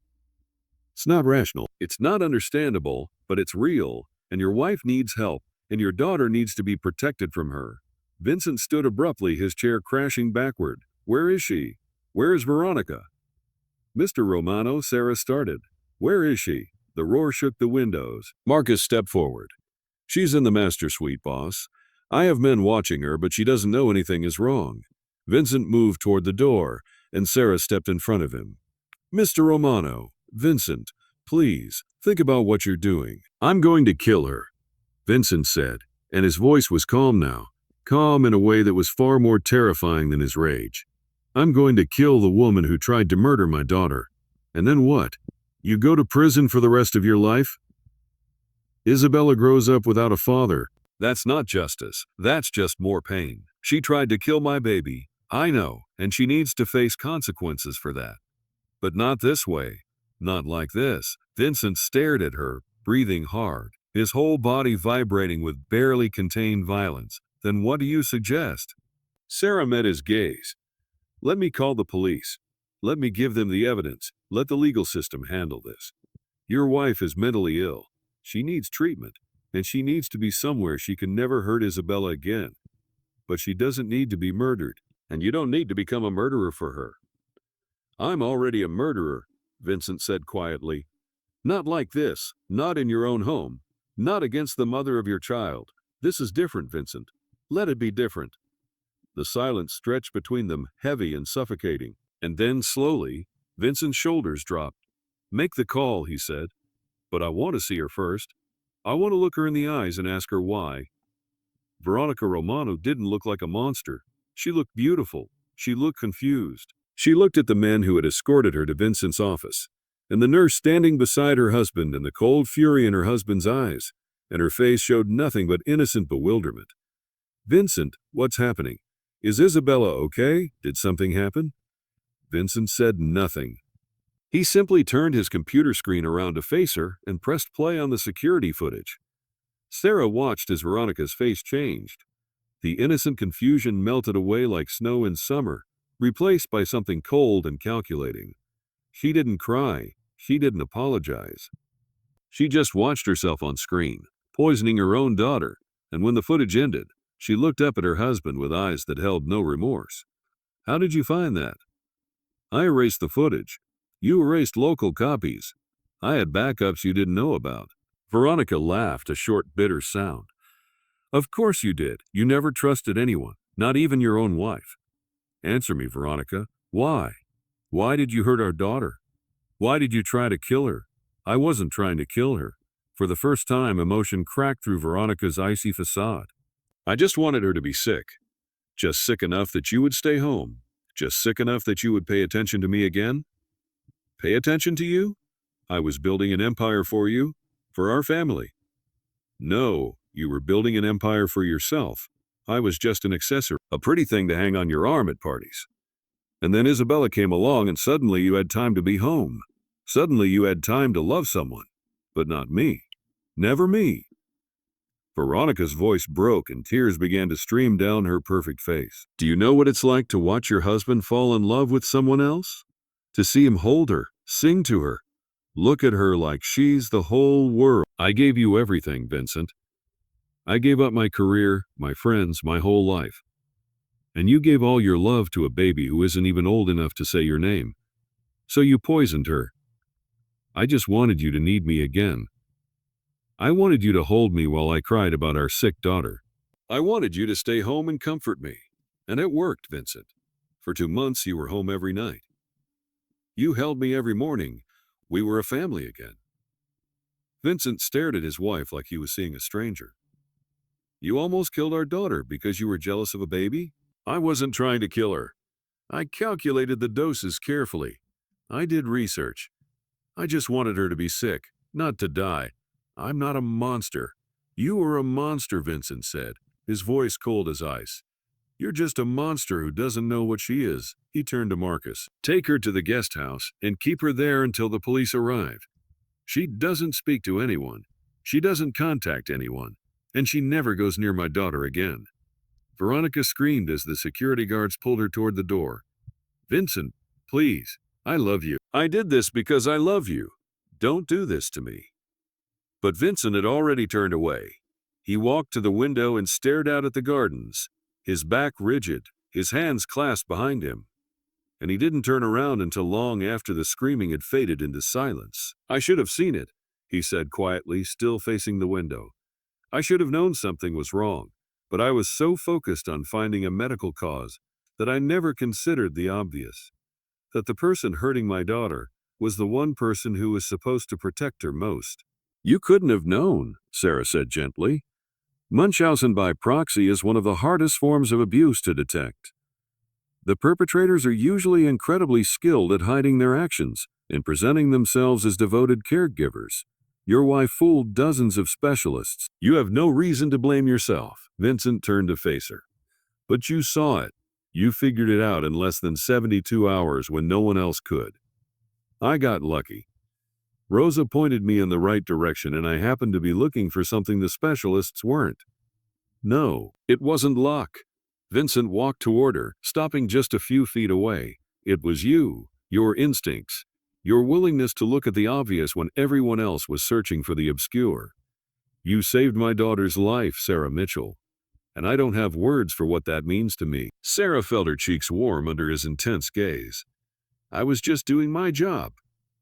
It's not rational. It's not understandable, but it's real, and your wife needs help, and your daughter needs to be protected from her. Vincent stood abruptly, his chair crashing backward. Where is she? Where is Veronica? Mr. Romano, Sarah started. Where is she? The roar shook the windows. Marcus stepped forward. She's in the master suite, boss. I have men watching her, but she doesn't know anything is wrong. Vincent moved toward the door, and Sarah stepped in front of him. Mr. Romano, Vincent, please, think about what you're doing. I'm going to kill her, Vincent said, and his voice was calm now, calm in a way that was far more terrifying than his rage. I'm going to kill the woman who tried to murder my daughter. And then what? You go to prison for the rest of your life? Isabella grows up without a father. That's not justice. That's just more pain. She tried to kill my baby. I know, and she needs to face consequences for that. But not this way. Not like this. Vincent stared at her, breathing hard, his whole body vibrating with barely contained violence. Then what do you suggest? Sarah met his gaze. Let me call the police. Let me give them the evidence. Let the legal system handle this. Your wife is mentally ill. She needs treatment, and she needs to be somewhere she can never hurt Isabella again. But she doesn't need to be murdered, and you don't need to become a murderer for her. I'm already a murderer, Vincent said quietly. Not like this, not in your own home, not against the mother of your child. This is different, Vincent. Let it be different. The silence stretched between them, heavy and suffocating. And then, slowly, Vincent's shoulders dropped. Make the call, he said. But I want to see her first. I want to look her in the eyes and ask her why. Veronica Romano didn't look like a monster. She looked beautiful. She looked confused. She looked at the men who had escorted her to Vincent's office, and the nurse standing beside her husband, and the cold fury in her husband's eyes, and her face showed nothing but innocent bewilderment. Vincent, what's happening? Is Isabella okay? Did something happen? Vincent said nothing. He simply turned his computer screen around to face her and pressed play on the security footage. Sarah watched as Veronica's face changed. The innocent confusion melted away like snow in summer, replaced by something cold and calculating. She didn't cry. She didn't apologize. She just watched herself on screen, poisoning her own daughter, and when the footage ended, she looked up at her husband with eyes that held no remorse. How did you find that? I erased the footage. You erased local copies. I had backups you didn't know about. Veronica laughed, a short, bitter sound. Of course you did. You never trusted anyone, not even your own wife. Answer me, Veronica. Why? Why did you hurt our daughter? Why did you try to kill her? I wasn't trying to kill her. For the first time, emotion cracked through Veronica's icy facade. I just wanted her to be sick. Just sick enough that you would stay home. Just sick enough that you would pay attention to me again. Pay attention to you? I was building an empire for you, for our family. No, you were building an empire for yourself. I was just an accessory, a pretty thing to hang on your arm at parties. And then Isabella came along and suddenly you had time to be home. Suddenly you had time to love someone. But not me. Never me. Veronica's voice broke and tears began to stream down her perfect face. Do you know what it's like to watch your husband fall in love with someone else? To see him hold her, sing to her, look at her like she's the whole world. I gave you everything, Vincent. I gave up my career, my friends, my whole life. And you gave all your love to a baby who isn't even old enough to say your name. So you poisoned her. I just wanted you to need me again. I wanted you to hold me while I cried about our sick daughter. I wanted you to stay home and comfort me. And it worked, Vincent. For 2 months you were home every night. You held me every morning. We were a family again. Vincent stared at his wife like he was seeing a stranger. You almost killed our daughter because you were jealous of a baby? I wasn't trying to kill her. I calculated the doses carefully. I did research. I just wanted her to be sick, not to die. I'm not a monster. You are a monster, Vincent said, his voice cold as ice. You're just a monster who doesn't know what she is. He turned to Marcus. Take her to the guest house and keep her there until the police arrive. She doesn't speak to anyone. She doesn't contact anyone. And she never goes near my daughter again. Veronica screamed as the security guards pulled her toward the door. Vincent, please, I love you. I did this because I love you. Don't do this to me. But Vincent had already turned away. He walked to the window and stared out at the gardens, his back rigid, his hands clasped behind him. And he didn't turn around until long after the screaming had faded into silence. I should have seen it, he said quietly, still facing the window. I should have known something was wrong, but I was so focused on finding a medical cause that I never considered the obvious. That the person hurting my daughter was the one person who was supposed to protect her most. You couldn't have known, Sarah said gently. Munchausen by proxy is one of the hardest forms of abuse to detect. The perpetrators are usually incredibly skilled at hiding their actions and presenting themselves as devoted caregivers. Your wife fooled dozens of specialists. You have no reason to blame yourself. Vincent turned to face her. But you saw it. You figured it out in less than 72 hours when no one else could. I got lucky. Rosa pointed me in the right direction and I happened to be looking for something the specialists weren't. No, it wasn't luck. Vincent walked toward her, stopping just a few feet away. It was you, your instincts, your willingness to look at the obvious when everyone else was searching for the obscure. You saved my daughter's life, Sarah Mitchell. And I don't have words for what that means to me. Sarah felt her cheeks warm under his intense gaze. I was just doing my job.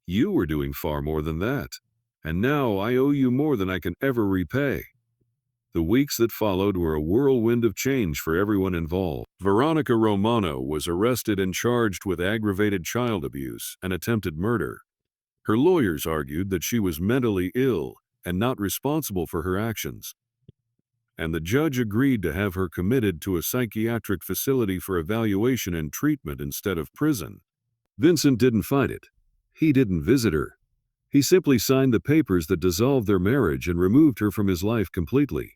You were doing far more than that. And now I owe you more than I can ever repay. The weeks that followed were a whirlwind of change for everyone involved. Veronica Romano was arrested and charged with aggravated child abuse and attempted murder. Her lawyers argued that she was mentally ill and not responsible for her actions. And the judge agreed to have her committed to a psychiatric facility for evaluation and treatment instead of prison. Vincent didn't fight it. He didn't visit her. He simply signed the papers that dissolved their marriage and removed her from his life completely.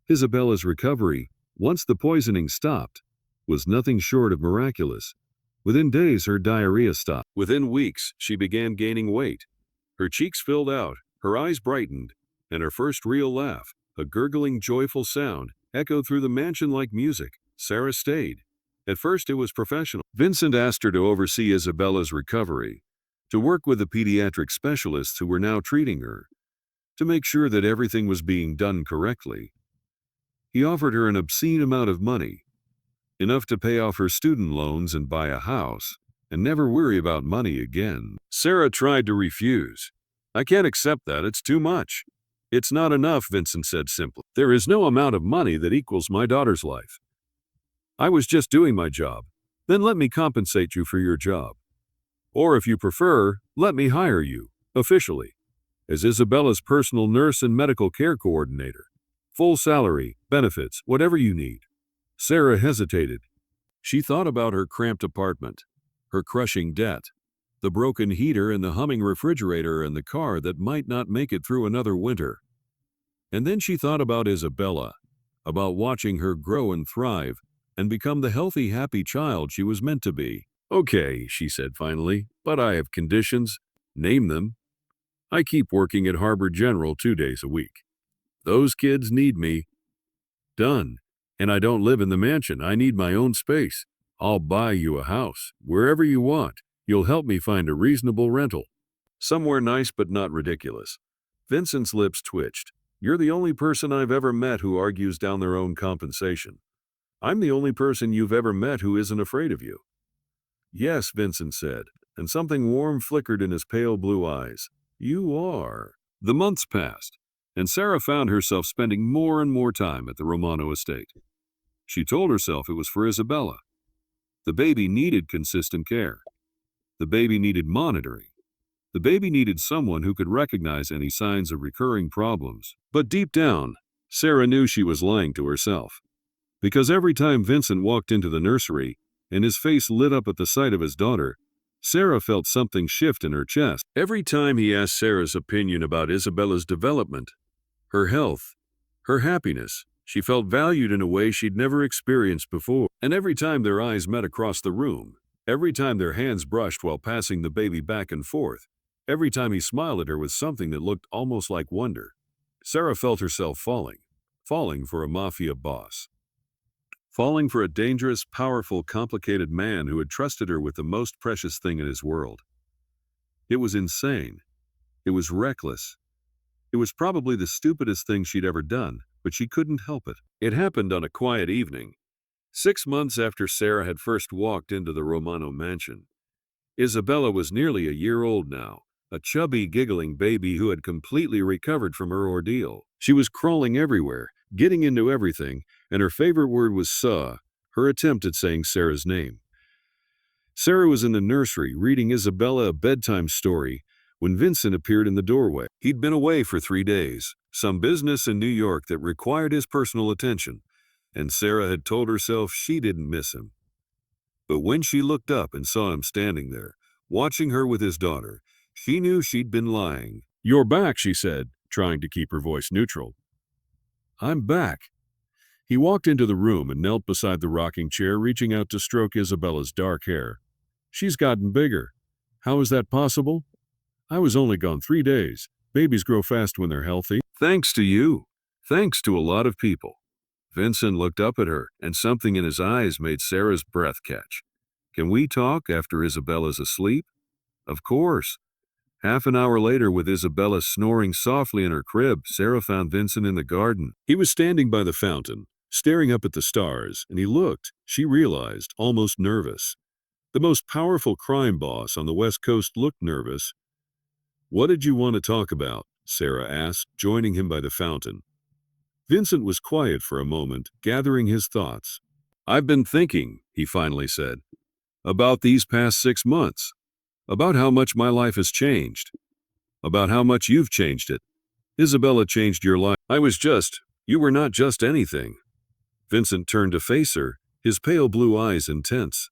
Isabella's recovery, once the poisoning stopped, was nothing short of miraculous. Within days, her diarrhea stopped. Within weeks, she began gaining weight. Her cheeks filled out, her eyes brightened, and her first real laugh, a gurgling, joyful sound, echoed through the mansion like music. Sarah stayed. At first, it was professional. Vincent asked her to oversee Isabella's recovery, to work with the pediatric specialists who were now treating her, to make sure that everything was being done correctly. He offered her an obscene amount of money, enough to pay off her student loans and buy a house, and never worry about money again. Sarah tried to refuse. I can't accept that, it's too much. It's not enough, Vincent said simply. There is no amount of money that equals my daughter's life. I was just doing my job. Then let me compensate you for your job. Or if you prefer, let me hire you, officially, as Isabella's personal nurse and medical care coordinator. Full salary, benefits, whatever you need. Sarah hesitated. She thought about her cramped apartment, her crushing debt, the broken heater and the humming refrigerator and the car that might not make it through another winter. And then she thought about Isabella, about watching her grow and thrive and become the healthy, happy child she was meant to be. Okay, she said finally, but I have conditions. Name them. I keep working at Harbor General 2 days a week. Those kids need me. Done. And I don't live in the mansion. I need my own space. I'll buy you a house, wherever you want. You'll help me find a reasonable rental. Somewhere nice but not ridiculous. Vincent's lips twitched. You're the only person I've ever met who argues down their own compensation. I'm the only person you've ever met who isn't afraid of you. Yes, Vincent said, and something warm flickered in his pale blue eyes. You are. The months passed, and Sarah found herself spending more and more time at the Romano estate. She told herself it was for Isabella. The baby needed consistent care. The baby needed monitoring. The baby needed someone who could recognize any signs of recurring problems. But deep down, Sarah knew she was lying to herself. Because every time Vincent walked into the nursery, and his face lit up at the sight of his daughter, Sarah felt something shift in her chest. Every time he asked Sarah's opinion about Isabella's development, her health, her happiness, she felt valued in a way she'd never experienced before. And every time their eyes met across the room, every time their hands brushed while passing the baby back and forth, every time he smiled at her with something that looked almost like wonder, Sarah felt herself falling for a mafia boss. falling for a dangerous, powerful, complicated man who had trusted her with the most precious thing in his world. It was insane. It was reckless. It was probably the stupidest thing she'd ever done, but she couldn't help it. It happened on a quiet evening, 6 months after Sarah had first walked into the Romano mansion. Isabella was nearly a year old now, a chubby, giggling baby who had completely recovered from her ordeal. She was crawling everywhere, getting into everything, and her favorite word was saw, her attempt at saying Sarah's name. Sarah was in the nursery reading Isabella a bedtime story when Vincent appeared in the doorway. He'd been away for 3 days, some business in New York that required his personal attention, and Sarah had told herself she didn't miss him. But when she looked up and saw him standing there, watching her with his daughter, she knew she'd been lying. "You're back," she said, trying to keep her voice neutral. "I'm back." He walked into the room and knelt beside the rocking chair, reaching out to stroke Isabella's dark hair. "She's gotten bigger. How is that possible? I was only gone 3 days. Babies grow fast when they're healthy." "Thanks to you. Thanks to a lot of people." Vincent looked up at her, and something in his eyes made Sarah's breath catch. "Can we talk after Isabella's asleep?" "Of course." Half an hour later, with Isabella snoring softly in her crib, Sarah found Vincent in the garden. He was standing by the fountain, staring up at the stars, and he looked, she realized, almost nervous. The most powerful crime boss on the West Coast looked nervous. "What did you want to talk about?" Sarah asked, joining him by the fountain. Vincent was quiet for a moment, gathering his thoughts. "I've been thinking," he finally said, "about these past 6 months. About how much my life has changed. About how much you've changed it. Isabella changed your life. You were not just anything." Vincent turned to face her, his pale blue eyes intense.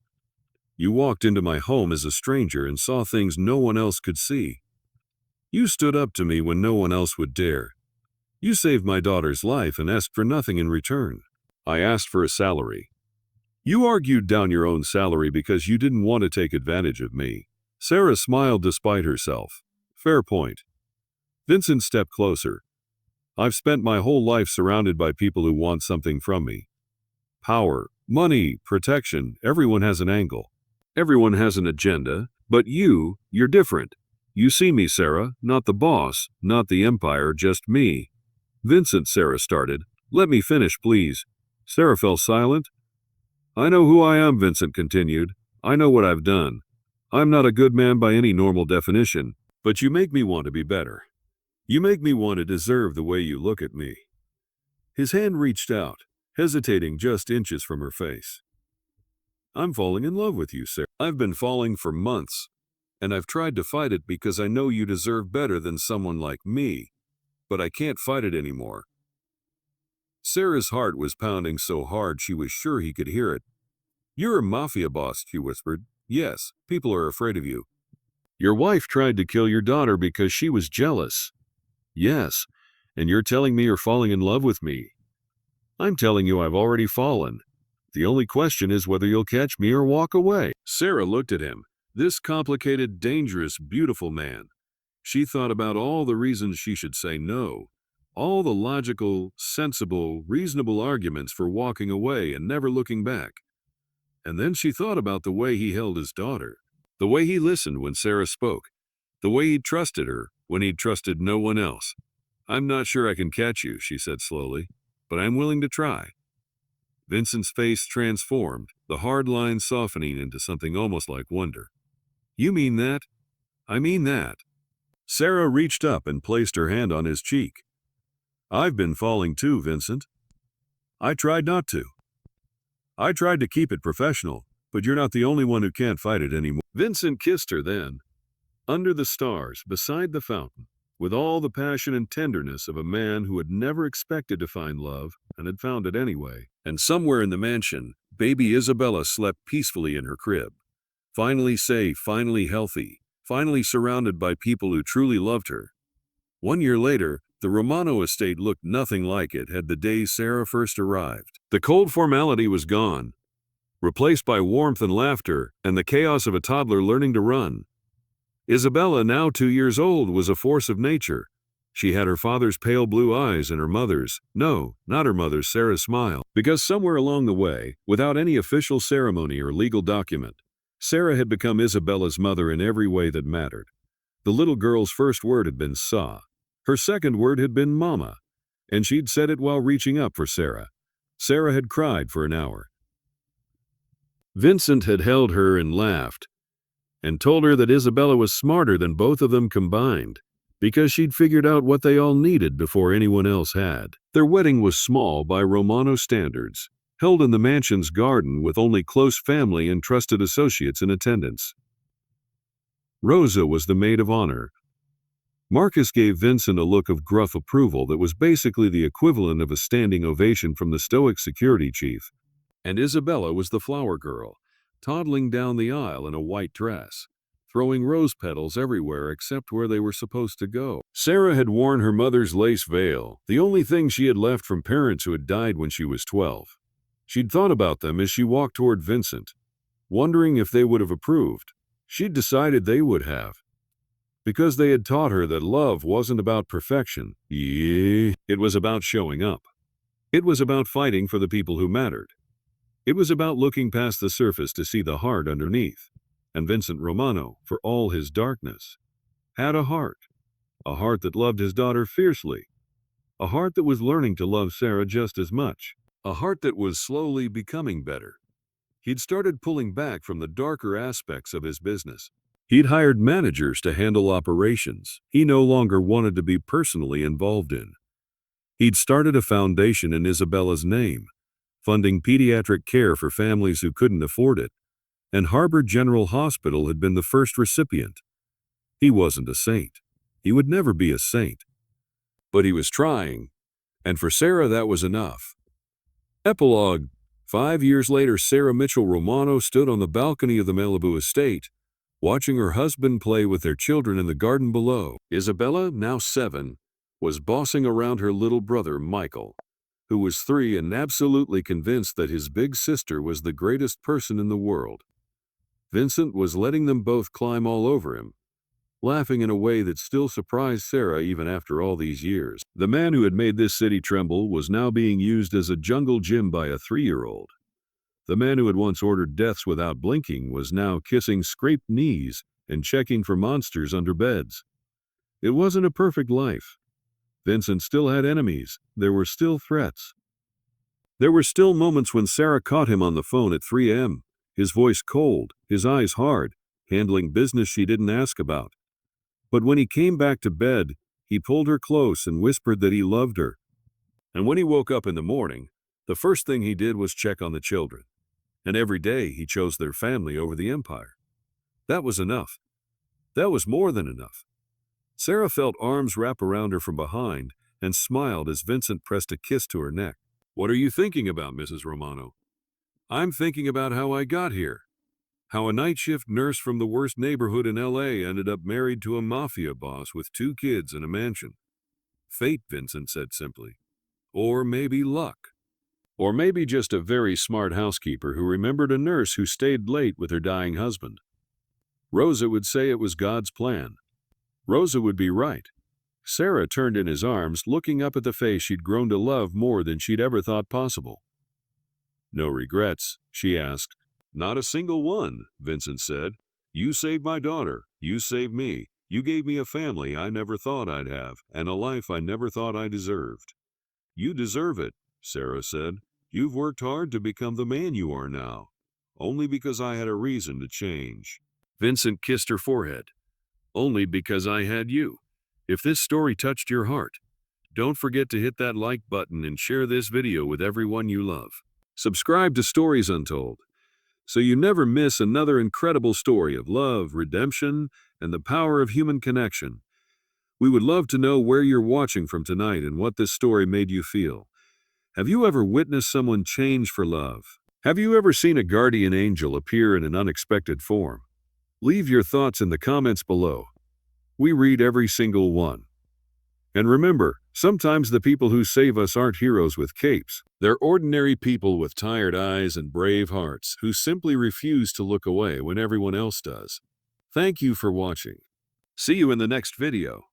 "You walked into my home as a stranger and saw things no one else could see. You stood up to me when no one else would dare. You saved my daughter's life and asked for nothing in return. I asked for a salary. You argued down your own salary because you didn't want to take advantage of me." Sarah smiled despite herself. "Fair point." Vincent stepped closer. "I've spent my whole life surrounded by people who want something from me. Power, money, protection, everyone has an angle. Everyone has an agenda, but you're different. You see me, Sarah, not the boss, not the empire, just me." "Vincent," Sarah started. "Let me finish, please." Sarah fell silent. "I know who I am," Vincent continued. "I know what I've done. I'm not a good man by any normal definition, but you make me want to be better. You make me want to deserve the way you look at me." His hand reached out, hesitating just inches from her face. "I'm falling in love with you, Sarah. I've been falling for months, and I've tried to fight it because I know you deserve better than someone like me, but I can't fight it anymore." Sarah's heart was pounding so hard she was sure he could hear it. "You're a mafia boss," she whispered. "Yes, people are afraid of you. Your wife tried to kill your daughter because she was jealous. Yes, and you're telling me you're falling in love with me. I'm telling you I've already fallen. The only question is whether you'll catch me or walk away." Sarah looked at him, this complicated, dangerous, beautiful man. She thought about all the reasons she should say no, all the logical, sensible, reasonable arguments for walking away and never looking back. And then she thought about the way he held his daughter, the way he listened when Sarah spoke, the way he trusted her when he'd trusted no one else. "I'm not sure I can catch you," she said slowly, "but I'm willing to try." Vincent's face transformed, the hard lines softening into something almost like wonder. "You mean that?" "I mean that." Sarah reached up and placed her hand on his cheek. "I've been falling too, Vincent. I tried not to. I tried to keep it professional, but you're not the only one who can't fight it anymore." Vincent kissed her then, under the stars, beside the fountain, with all the passion and tenderness of a man who had never expected to find love and had found it anyway. And somewhere in the mansion, baby Isabella slept peacefully in her crib. Finally safe, finally healthy, finally surrounded by people who truly loved her. 1 year later, the Romano estate looked nothing like it had the day Sarah first arrived. The cold formality was gone, replaced by warmth and laughter and the chaos of a toddler learning to run. Isabella, now 2 years old, was a force of nature, She had her father's pale blue eyes and her mother's, no, not her mother's, Sarah's smile. Because somewhere along the way, without any official ceremony or legal document, Sarah had become Isabella's mother in every way that mattered. The little girl's first word had been "Sa." Her second word had been "Mama," and she'd said it while reaching up for Sarah. Sarah had cried for an hour. Vincent had held her and laughed, and told her that Isabella was smarter than both of them combined, because she'd figured out what they all needed before anyone else had. Their wedding was small by Romano standards, held in the mansion's garden with only close family and trusted associates in attendance. Rosa was the maid of honor. Marcus gave Vincent a look of gruff approval that was basically the equivalent of a standing ovation from the stoic security chief. And Isabella was the flower girl, toddling down the aisle in a white dress, throwing rose petals everywhere except where they were supposed to go. Sarah had worn her mother's lace veil, the only thing she had left from parents who had died when she was 12. She'd thought about them as she walked toward Vincent, wondering if they would have approved. She'd decided they would have, because they had taught her that love wasn't about perfection. It was about showing up. It was about fighting for the people who mattered. It was about looking past the surface to see the heart underneath. And Vincent Romano, for all his darkness, had a heart that loved his daughter fiercely, a heart that was learning to love Sarah just as much, a heart that was slowly becoming better. He'd started pulling back from the darker aspects of his business. He'd hired managers to handle operations he no longer wanted to be personally involved in. He'd started a foundation in Isabella's name, funding pediatric care for families who couldn't afford it, and Harbor General Hospital had been the first recipient. He wasn't a saint. He would never be a saint. But he was trying, and for Sarah that was enough. Epilogue. 5 years later, Sarah Mitchell Romano stood on the balcony of the Malibu estate, watching her husband play with their children in the garden below. Isabella, now 7, was bossing around her little brother Michael, who was 3 and absolutely convinced that his big sister was the greatest person in the world. Vincent was letting them both climb all over him, laughing in a way that still surprised Sarah even after all these years. The man who had made this city tremble was now being used as a jungle gym by a 3-year-old. The man who had once ordered deaths without blinking was now kissing scraped knees and checking for monsters under beds. It wasn't a perfect life. Vincent still had enemies. There were still threats. There were still moments when Sarah caught him on the phone at 3 a.m., his voice cold, his eyes hard, handling business she didn't ask about. But when he came back to bed, he pulled her close and whispered that he loved her. And when he woke up in the morning, the first thing he did was check on the children. And every day he chose their family over the empire. That was enough. That was more than enough. Sarah felt arms wrap around her from behind and smiled as Vincent pressed a kiss to her neck. "What are you thinking about, Mrs. Romano?" "I'm thinking about how I got here. How a night shift nurse from the worst neighborhood in LA ended up married to a mafia boss with 2 kids and a mansion. Fate," Vincent said simply. "Or maybe luck. Or maybe just a very smart housekeeper who remembered a nurse who stayed late with her dying husband. Rosa would say it was God's plan. Rosa would be right." Sarah turned in his arms, looking up at the face she'd grown to love more than she'd ever thought possible. "No regrets?" she asked. "Not a single one," Vincent said. "You saved my daughter. You saved me. You gave me a family I never thought I'd have, and a life I never thought I deserved." "You deserve it," Sarah said. "You've worked hard to become the man you are now, only because I had a reason to change." Vincent kissed her forehead. "Only because I had you." If this story touched your heart, don't forget to hit that like button and share this video with everyone you love. Subscribe to Stories Untold, so you never miss another incredible story of love, redemption, and the power of human connection. We would love to know where you're watching from tonight and what this story made you feel. Have you ever witnessed someone change for love? Have you ever seen a guardian angel appear in an unexpected form? Leave your thoughts in the comments below. We read every single one. And remember, sometimes the people who save us aren't heroes with capes. They're ordinary people with tired eyes and brave hearts who simply refuse to look away when everyone else does. Thank you for watching. See you in the next video.